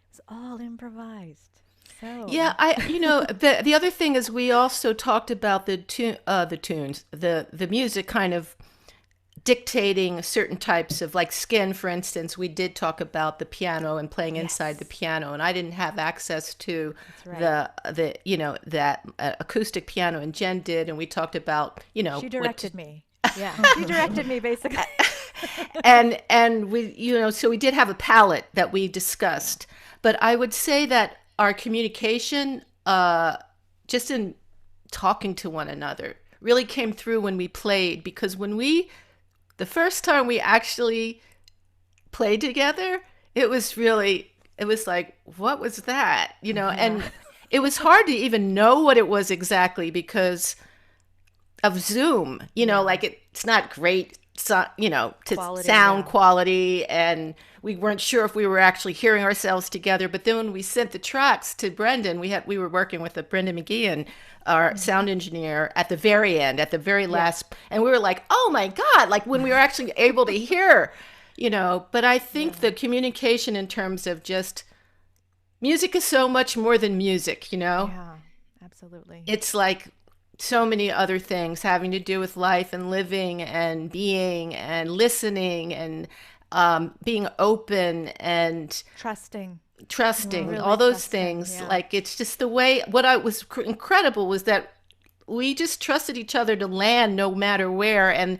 [SPEAKER 12] it's all improvised. So
[SPEAKER 11] Yeah, you know, the other thing is we also talked about the tunes, the music kind of dictating certain types of, like Skin, for instance. We did talk about the piano and playing inside the piano, and I didn't have access to the you know, that acoustic piano, and Jen did, and we talked about, you know,
[SPEAKER 12] she directed me. Yeah, she directed me basically.
[SPEAKER 11] and we, you know, so we did have a palette that we discussed. But I would say that our communication, just in talking to one another, really came through when we played. Because the first time we actually played together, it was like, what was that? You know, and it was hard to even know what it was exactly because of Zoom. You know, like it's not great, you know, to
[SPEAKER 12] Quality,
[SPEAKER 11] sound quality, and we weren't sure if we were actually hearing ourselves together. But then when we sent the tracks to Brendan, we were working with Brendan McGeehan, our sound engineer, at the very end, at the very last, and we were like, oh my God, like when we were actually able to hear, you know. But I think the communication in terms of just music is so much more than music, you know?
[SPEAKER 12] Yeah, absolutely.
[SPEAKER 11] It's like so many other things having to do with life and living and being and listening and being open and
[SPEAKER 12] trusting,
[SPEAKER 11] really all those things. Like, it's just the way, what I was incredible was that we just trusted each other to land no matter where, and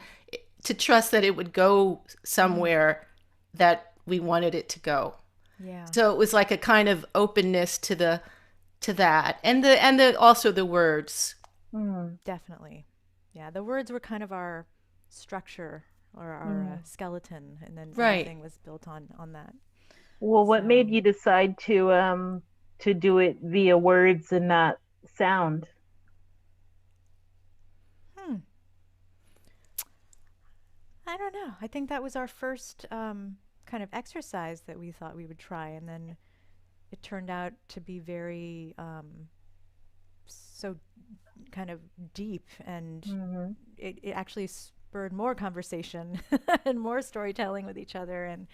[SPEAKER 11] to trust that it would go somewhere that we wanted it to go.
[SPEAKER 12] Yeah.
[SPEAKER 11] So it was like a kind of openness to that, and also the words.
[SPEAKER 12] Definitely. Yeah, the words were kind of our structure or our skeleton, and then everything was built on that.
[SPEAKER 2] Well, what made you decide to do it via words and not sound?
[SPEAKER 12] I don't know. I think that was our first kind of exercise that we thought we would try, and then it turned out to be very so kind of deep, and it actually spurred more conversation and more storytelling with each other. And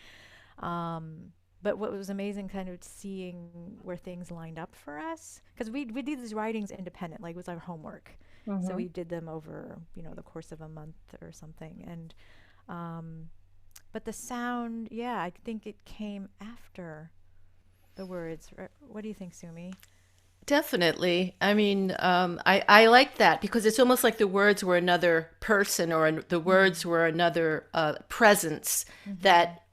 [SPEAKER 12] but what was amazing, kind of seeing where things lined up for us, because we did these writings independent, like it was our homework. So we did them over, you know, the course of a month or something. And but the sound, I think it came after the words. What do you think, Sumi?
[SPEAKER 11] Definitely. I mean, I like that because it's almost like the words were another person, or the words were another presence that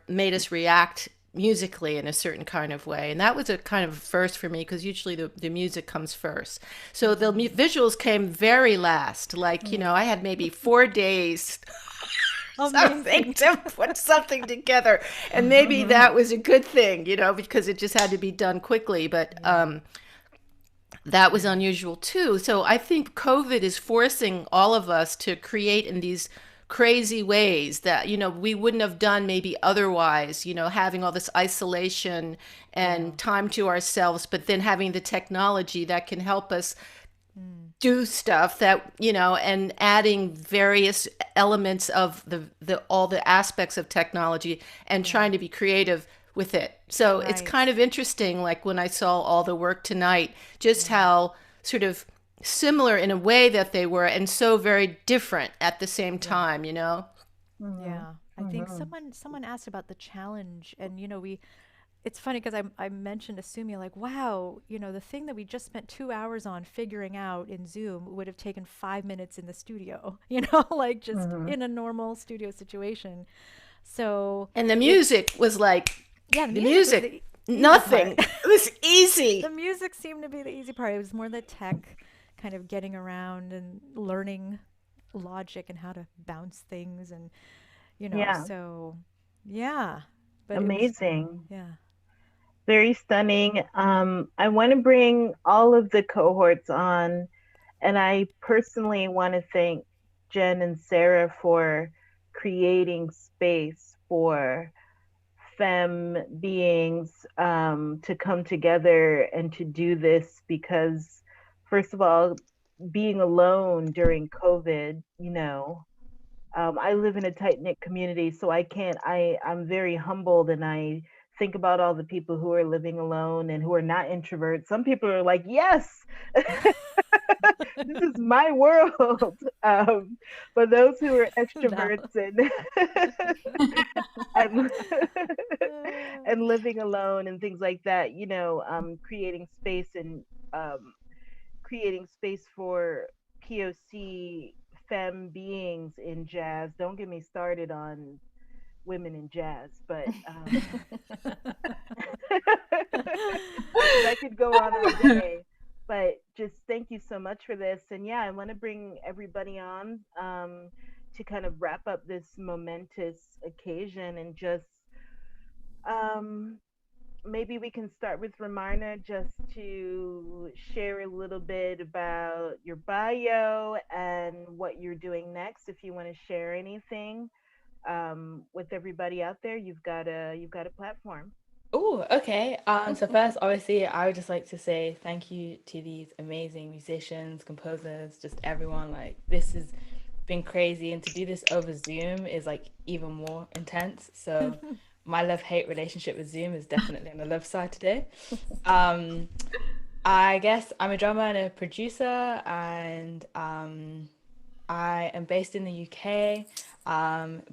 [SPEAKER 11] made us react musically in a certain kind of way. And that was a kind of first for me, because usually the music comes first. So the visuals came very last. Like, you know, I had maybe 4 days something to put something together. And maybe that was a good thing, you know, because it just had to be done quickly. But that was unusual too. So I think COVID is forcing all of us to create in these crazy ways that, you know, we wouldn't have done maybe otherwise, you know, having all this isolation and time to ourselves, but then having the technology that can help us do stuff that, you know, and adding various elements of all the aspects of technology, and trying to be creative with it. So it's
[SPEAKER 12] Right.
[SPEAKER 11] kind of interesting, like when I saw all the work tonight, just how sort of similar in a way that they were, and so very different at the same time, you know?
[SPEAKER 12] Yeah. I think someone asked about the challenge, and it's funny because I mentioned to Sumi, like, wow, the thing that we just spent 2 hours on figuring out in Zoom would have taken 5 minutes in the studio, like just in a normal studio situation. So
[SPEAKER 11] And the music was like,
[SPEAKER 12] yeah,
[SPEAKER 11] the
[SPEAKER 12] was
[SPEAKER 11] music,
[SPEAKER 12] the easy
[SPEAKER 11] nothing.
[SPEAKER 12] part.
[SPEAKER 11] It was easy.
[SPEAKER 12] The music seemed to be the easy part. It was more the tech kind of getting around and learning logic and how to bounce things and
[SPEAKER 2] Yeah.
[SPEAKER 12] so yeah. But
[SPEAKER 2] Amazing.
[SPEAKER 12] yeah.
[SPEAKER 2] Very stunning. I want to bring all of the cohorts on, and I personally want to thank Jen and Sarah for creating space for femme beings to come together and to do this, because first of all, being alone during COVID, I live in a tight knit community, so I'm very humbled, and I think about all the people who are living alone and who are not introverts. Some people are like, yes, this is my world. But those who are extroverts and, and living alone and things like that, um, creating space for POC femme beings in jazz. Don't get me started on women in jazz, but I could go on all day. But just thank you so much for this. And yeah, I want to bring everybody on to kind of wrap up this momentous occasion, and just maybe we can start with Romarna, just to share a little bit about your bio and what you're doing next. If you want to share anything with everybody out there, you've got a platform.
[SPEAKER 5] Oh, okay. So first, obviously, I would just like to say thank you to these amazing musicians, composers, just everyone. Like, this has been crazy, and to do this over Zoom is like even more intense. So my love-hate relationship with Zoom is definitely on the love side today. I guess I'm a drummer and a producer, and I am based in the UK.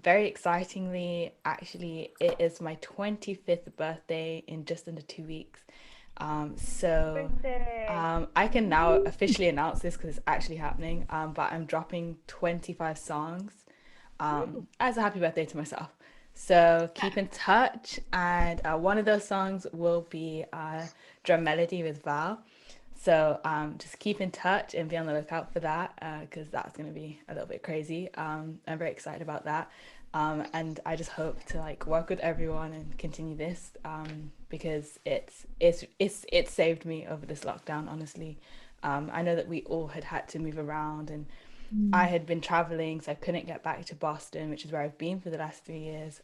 [SPEAKER 5] Very excitingly, actually, it is my 25th birthday in just under 2 weeks. So I can now officially announce this because it's actually happening. But I'm dropping 25 songs as a happy birthday to myself. So keep in touch, and one of those songs will be Drum Melody with Val. So just keep in touch and be on the lookout for that, because that's going to be a little bit crazy. I'm very excited about that. And I just hope to like work with everyone and continue this, because it's saved me over this lockdown, honestly. I know that we all had to move around, and I had been traveling, so I couldn't get back to Boston, which is where I've been for the last 3 years.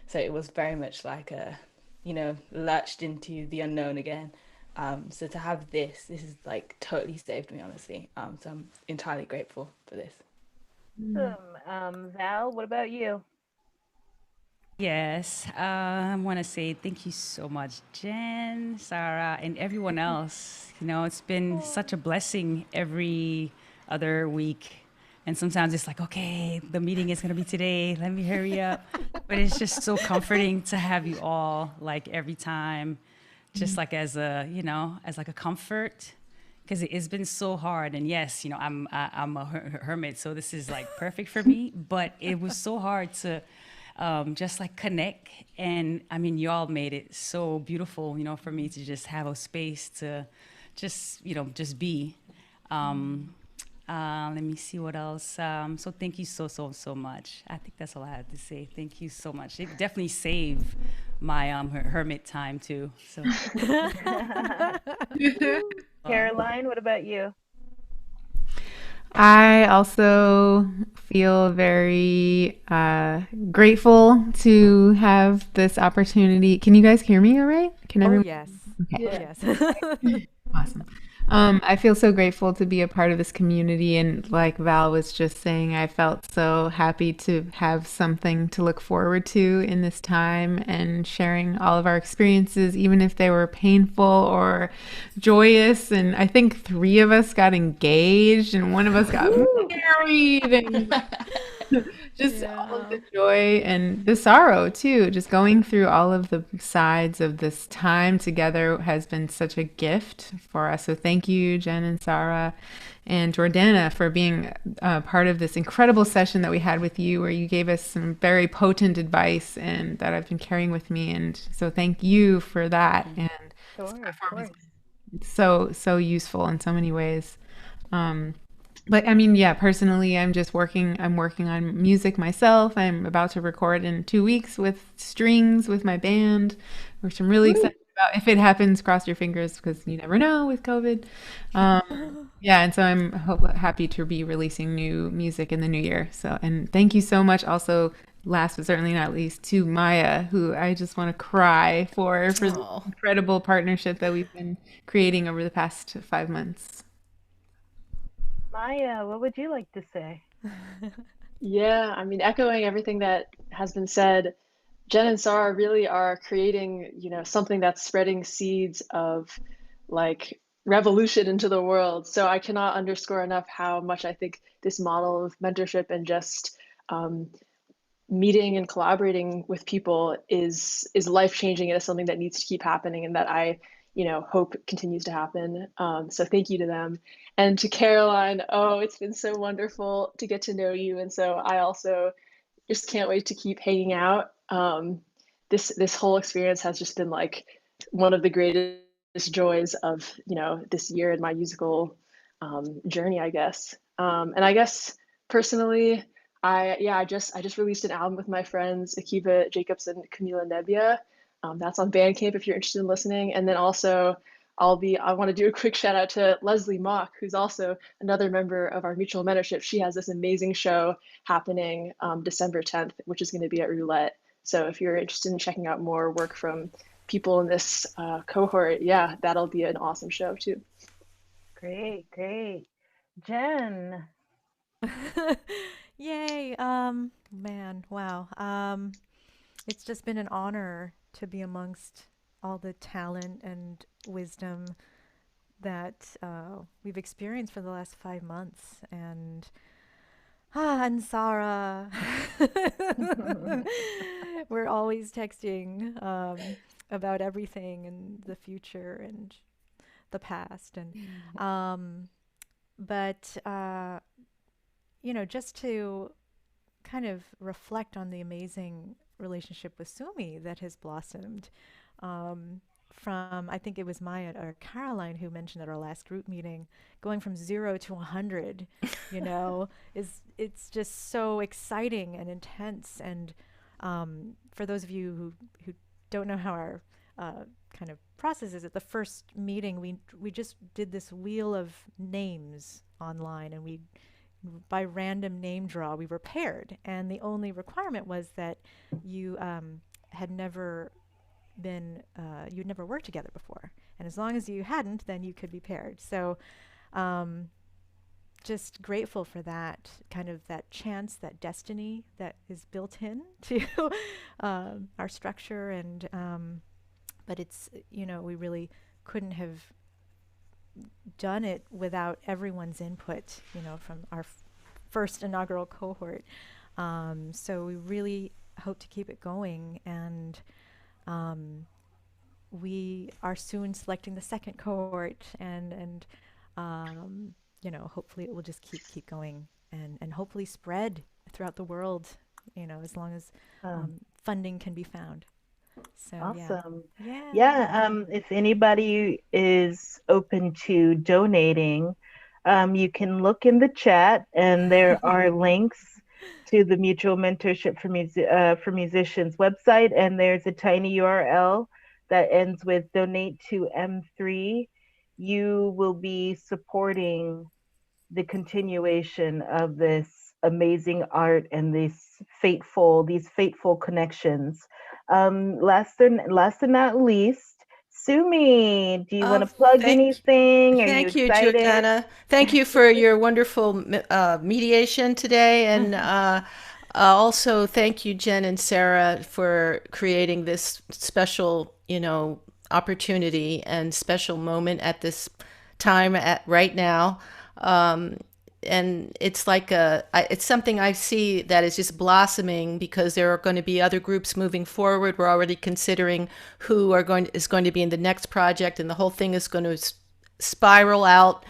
[SPEAKER 5] So it was very much like lurched into the unknown again. So to have this is like totally saved me, honestly. So I'm entirely grateful for this.
[SPEAKER 2] Awesome. Val, what about you?
[SPEAKER 4] Yes, I want to say thank you so much, Jen, Sarah, and everyone else. It's been such a blessing every other week. And sometimes it's like, okay, the meeting is going to be today. Let me hurry up. But it's just so comforting to have you all, like, every time, just like as a comfort, because it has been so hard. And yes, I'm a hermit, so this is like perfect for me. But it was so hard to just like connect. And I mean, y'all made it so beautiful, for me to just have a space to just be. Let me see what else. So thank you so much. I think that's all I had to say. Thank you so much. It definitely saved my hermit time too. So
[SPEAKER 2] Caroline, what about you?
[SPEAKER 8] I also feel very grateful to have this opportunity. Can you guys hear me all right? Can everyone?
[SPEAKER 12] Yes.
[SPEAKER 8] Okay.
[SPEAKER 12] Yes.
[SPEAKER 8] Awesome. I feel so grateful to be a part of this community. And like Val was just saying, I felt so happy to have something to look forward to in this time and sharing all of our experiences, even if they were painful or joyous. And I think 3 of us got engaged and 1 of us got married. And just all of the joy and the sorrow too. Just going through all of the sides of this time together has been such a gift for us. So thank you, Jen and Sarah and Jordannah, for being part of this incredible session that we had with you, where you gave us some very potent advice and that I've been carrying with me. And so thank you for that. And
[SPEAKER 2] Sure, of course.
[SPEAKER 8] so useful in so many ways. But I mean, yeah, personally, I'm working on music myself. I'm about to record in 2 weeks with strings with my band, which I'm really excited about. If it happens, cross your fingers, because you never know with COVID. Yeah, and so I'm happy to be releasing new music in the new year. So, and thank you so much also, last but certainly not least, to Maya, who I just want to cry for the incredible partnership that we've been creating over the past 5 months.
[SPEAKER 2] Maya, what would you like to say?
[SPEAKER 9] Yeah, I mean, echoing everything that has been said, Jen and Sarah really are creating, something that's spreading seeds of like revolution into the world. So I cannot underscore enough how much I think this model of mentorship and just meeting and collaborating with people is life-changing, and is something that needs to keep happening, and that I hope continues to happen. So thank you to them. And to Caroline, oh, it's been so wonderful to get to know you. And so I also just can't wait to keep hanging out. This whole experience has just been like one of the greatest joys of this year in my musical journey, I guess. And I guess personally, I just released an album with my friends Akiva Jacobs and Camila Nebbia. That's on Bandcamp if you're interested in listening. And then also I want to do a quick shout out to Leslie Mock, who's also another member of our mutual mentorship. She has this amazing show happening December 10th, which is going to be at Roulette. So if you're interested in checking out more work from people in this cohort, yeah, that'll be an awesome show too.
[SPEAKER 2] Great. Jen.
[SPEAKER 12] Yay. Man, wow. It's just been an honor to be amongst all the talent and wisdom that we've experienced for the last 5 months. And Sarah. We're always texting about everything and the future and the past. And but just to kind of reflect on the amazing relationship with Sumi that has blossomed from, I think it was Maya or Caroline who mentioned at our last group meeting, going from 0 to 100, it's just so exciting and intense. And for those of you who don't know how our kind of process is, at the first meeting, we just did this wheel of names online, and by random name draw, we were paired. And the only requirement was that you had never you'd never worked together before. And as long as you hadn't, then you could be paired. So just grateful for that, kind of that chance, that destiny that is built in to our structure. And but it's, we really couldn't have done it without everyone's input, from our first inaugural cohort. So we really hope to keep it going, and we are soon selecting the second cohort, and hopefully it will just keep going and hopefully spread throughout the world, as long as funding can be found. So
[SPEAKER 2] awesome.
[SPEAKER 12] Yeah.
[SPEAKER 2] If anybody is open to donating, you can look in the chat, and there are links to the Mutual Mentorship for Musicians website, and there's a tiny URL that ends with donate to M3. You will be supporting the continuation of this amazing art and these fateful connections. Last and not least, Sumi, do you want to
[SPEAKER 13] Uh,
[SPEAKER 2] plug
[SPEAKER 13] thank,
[SPEAKER 2] anything? Are you
[SPEAKER 13] thank you,
[SPEAKER 2] excited?
[SPEAKER 13] Jordannah. Thank you for your wonderful mediation today, and also thank you, Jen and Sarah, for creating this special, opportunity and special moment at this time at right now. And it's like it's something I see that is just blossoming because there are going to be other groups moving forward. We're already considering who is going to be in the next project, and the whole thing is going to spiral out.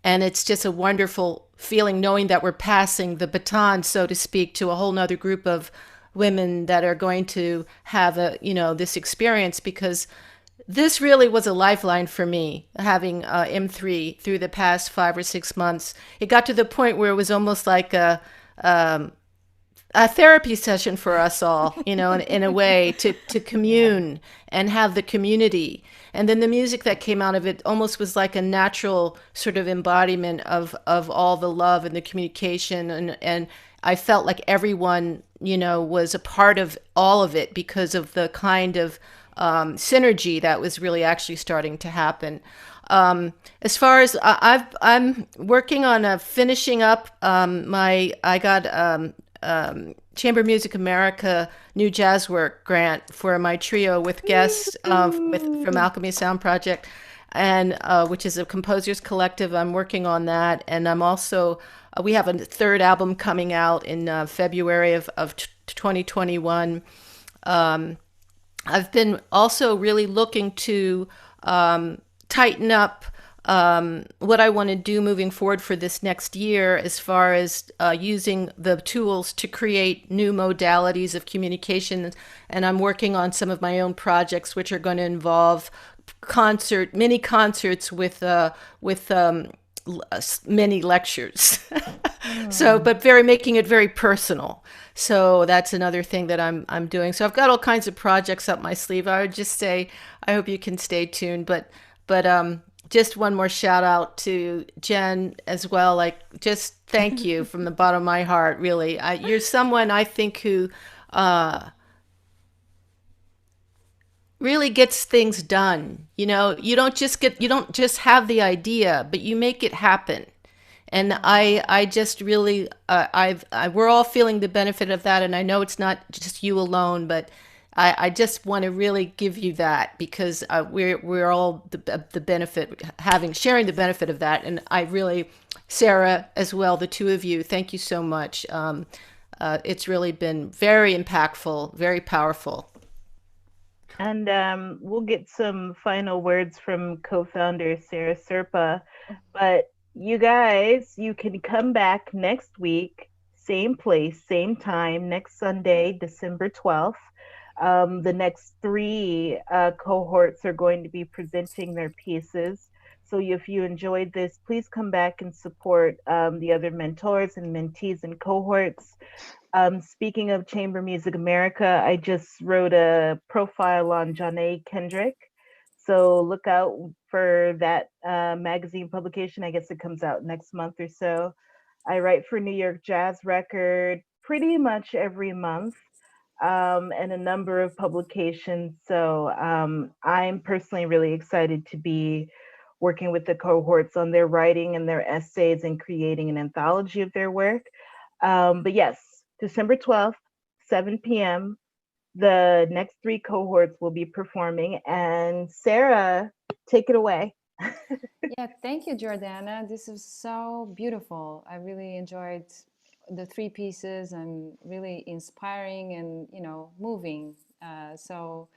[SPEAKER 13] And it's just a wonderful feeling knowing that we're passing the baton, so to speak, to a whole nother group of women that are going to have this experience, because this really was a lifeline for me, having M3 through the past 5 or 6 months. It got to the point where it was almost like a therapy session for us all, in a way, to commune and have the community. And then the music that came out of it almost was like a natural sort of embodiment of all the love and the communication. And I felt like everyone, was a part of all of it because of the kind of synergy that was really actually starting to happen. As far as I'm working on finishing up I got Chamber Music America New Jazz Work grant for my trio with guests from Alchemy Sound Project, and which is a composers collective. I'm working on that, and I'm also we have a third album coming out in February of 2021. I've been also really looking to tighten up what I want to do moving forward for this next year, as far as using the tools to create new modalities of communication. And I'm working on some of my own projects, which are going to involve mini concerts with many lectures. So, but making it very personal. So that's another thing that I'm doing. So I've got all kinds of projects up my sleeve. I would just say, I hope you can stay tuned. But just one more shout out to Jen as well. Like, just thank you from the bottom of my heart. Really, you're someone I think who really gets things done. You don't just have the idea, but you make it happen. And I just really, we're all feeling the benefit of that. And I know it's not just you alone, but I just want to really give you that, because we're all the benefit, sharing the benefit of that. And I really, Sarah as well, the two of you, thank you so much. It's really been very impactful, very powerful.
[SPEAKER 2] And we'll get some final words from co-founder Sarah Serpa. But you guys, you can come back next week, same place, same time, next Sunday, December 12th. The next 3 cohorts are going to be presenting their pieces. So if you enjoyed this, please come back and support the other mentors and mentees and cohorts. Speaking of Chamber Music America, I just wrote a profile on Janae Kendrick. So look out for that magazine publication. I guess it comes out next month or so. I write for New York Jazz Record pretty much every month, and a number of publications. So I'm personally really excited to be working with the cohorts on their writing and their essays and creating an anthology of their work. But yes, December 12th, 7 p.m., the next 3 cohorts will be performing. And Sarah, take it away.
[SPEAKER 14] Yeah, thank you, Jordannah. This is so beautiful. I really enjoyed the 3 pieces, and really inspiring and, moving. So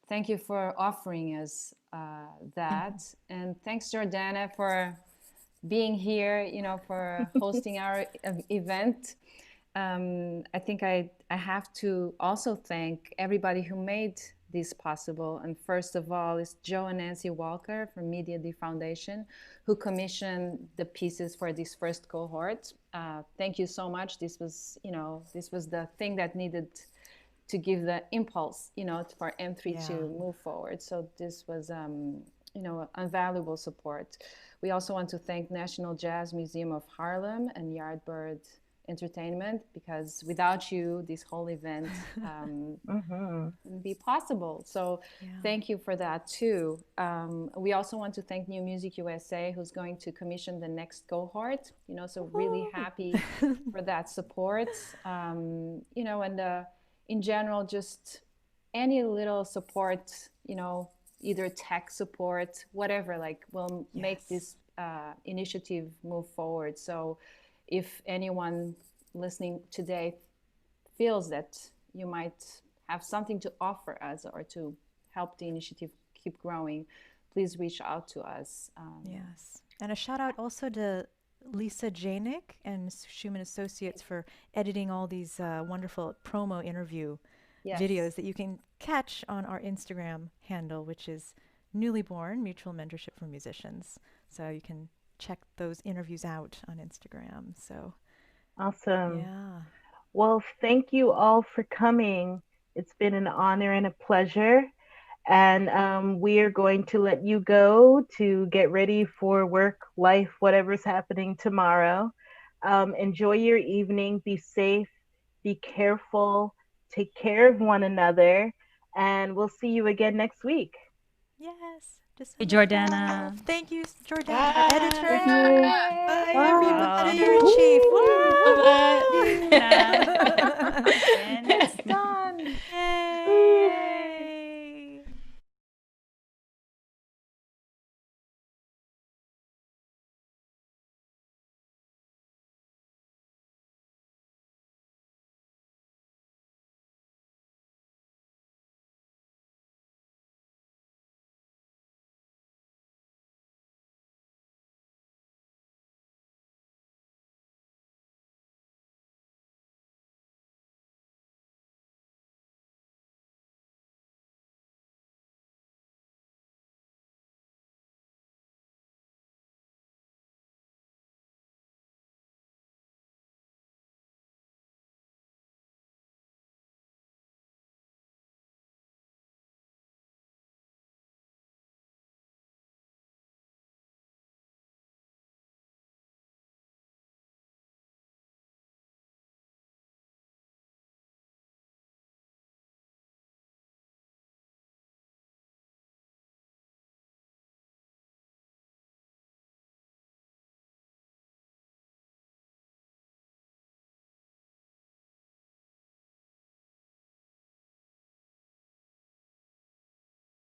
[SPEAKER 14] thank you for offering us that. And thanks, Jordannah, for being here, for hosting our event. I think I have to also thank everybody who made this possible. And first of all is Joe and Nancy Walker from Media D Foundation, who commissioned the pieces for this first cohort. Thank you so much. This was the thing that needed to give the impulse, for M3 to move forward. So this was, invaluable support. We also want to thank National Jazz Museum of Harlem and Yardbird entertainment, because without you, this whole event wouldn't be possible. So thank you for that too. We also want to thank New Music USA, who's going to commission the next cohort, you know, so really happy for that support. You know, and in general, just any little support, you know, either tech support, whatever, like will make this initiative move forward. So if anyone listening today feels that you might have something to offer us or to help the initiative keep growing, please reach out to us.
[SPEAKER 12] Yes. And a shout out also to Lisa Janik and Schumann Associates for editing all these wonderful promo interview videos that you can catch on our Instagram handle, which is Newly Born Mutual Mentorship for Musicians. So you can check those interviews out on Instagram. So
[SPEAKER 2] awesome.
[SPEAKER 12] Yeah.
[SPEAKER 2] Well, thank you all for coming. It's been an honor and a pleasure. And we are going to let you go to get ready for work, life, whatever's happening tomorrow. Enjoy your evening. Be safe. Be careful. Take care of one another. And we'll see you again next week.
[SPEAKER 12] Yes. Just
[SPEAKER 4] Hey, Jordannah.
[SPEAKER 12] Thank you, Jordannah, our editor.
[SPEAKER 2] Thank you.
[SPEAKER 12] Bye, everybody. Editor-in-Chief.
[SPEAKER 4] Bye.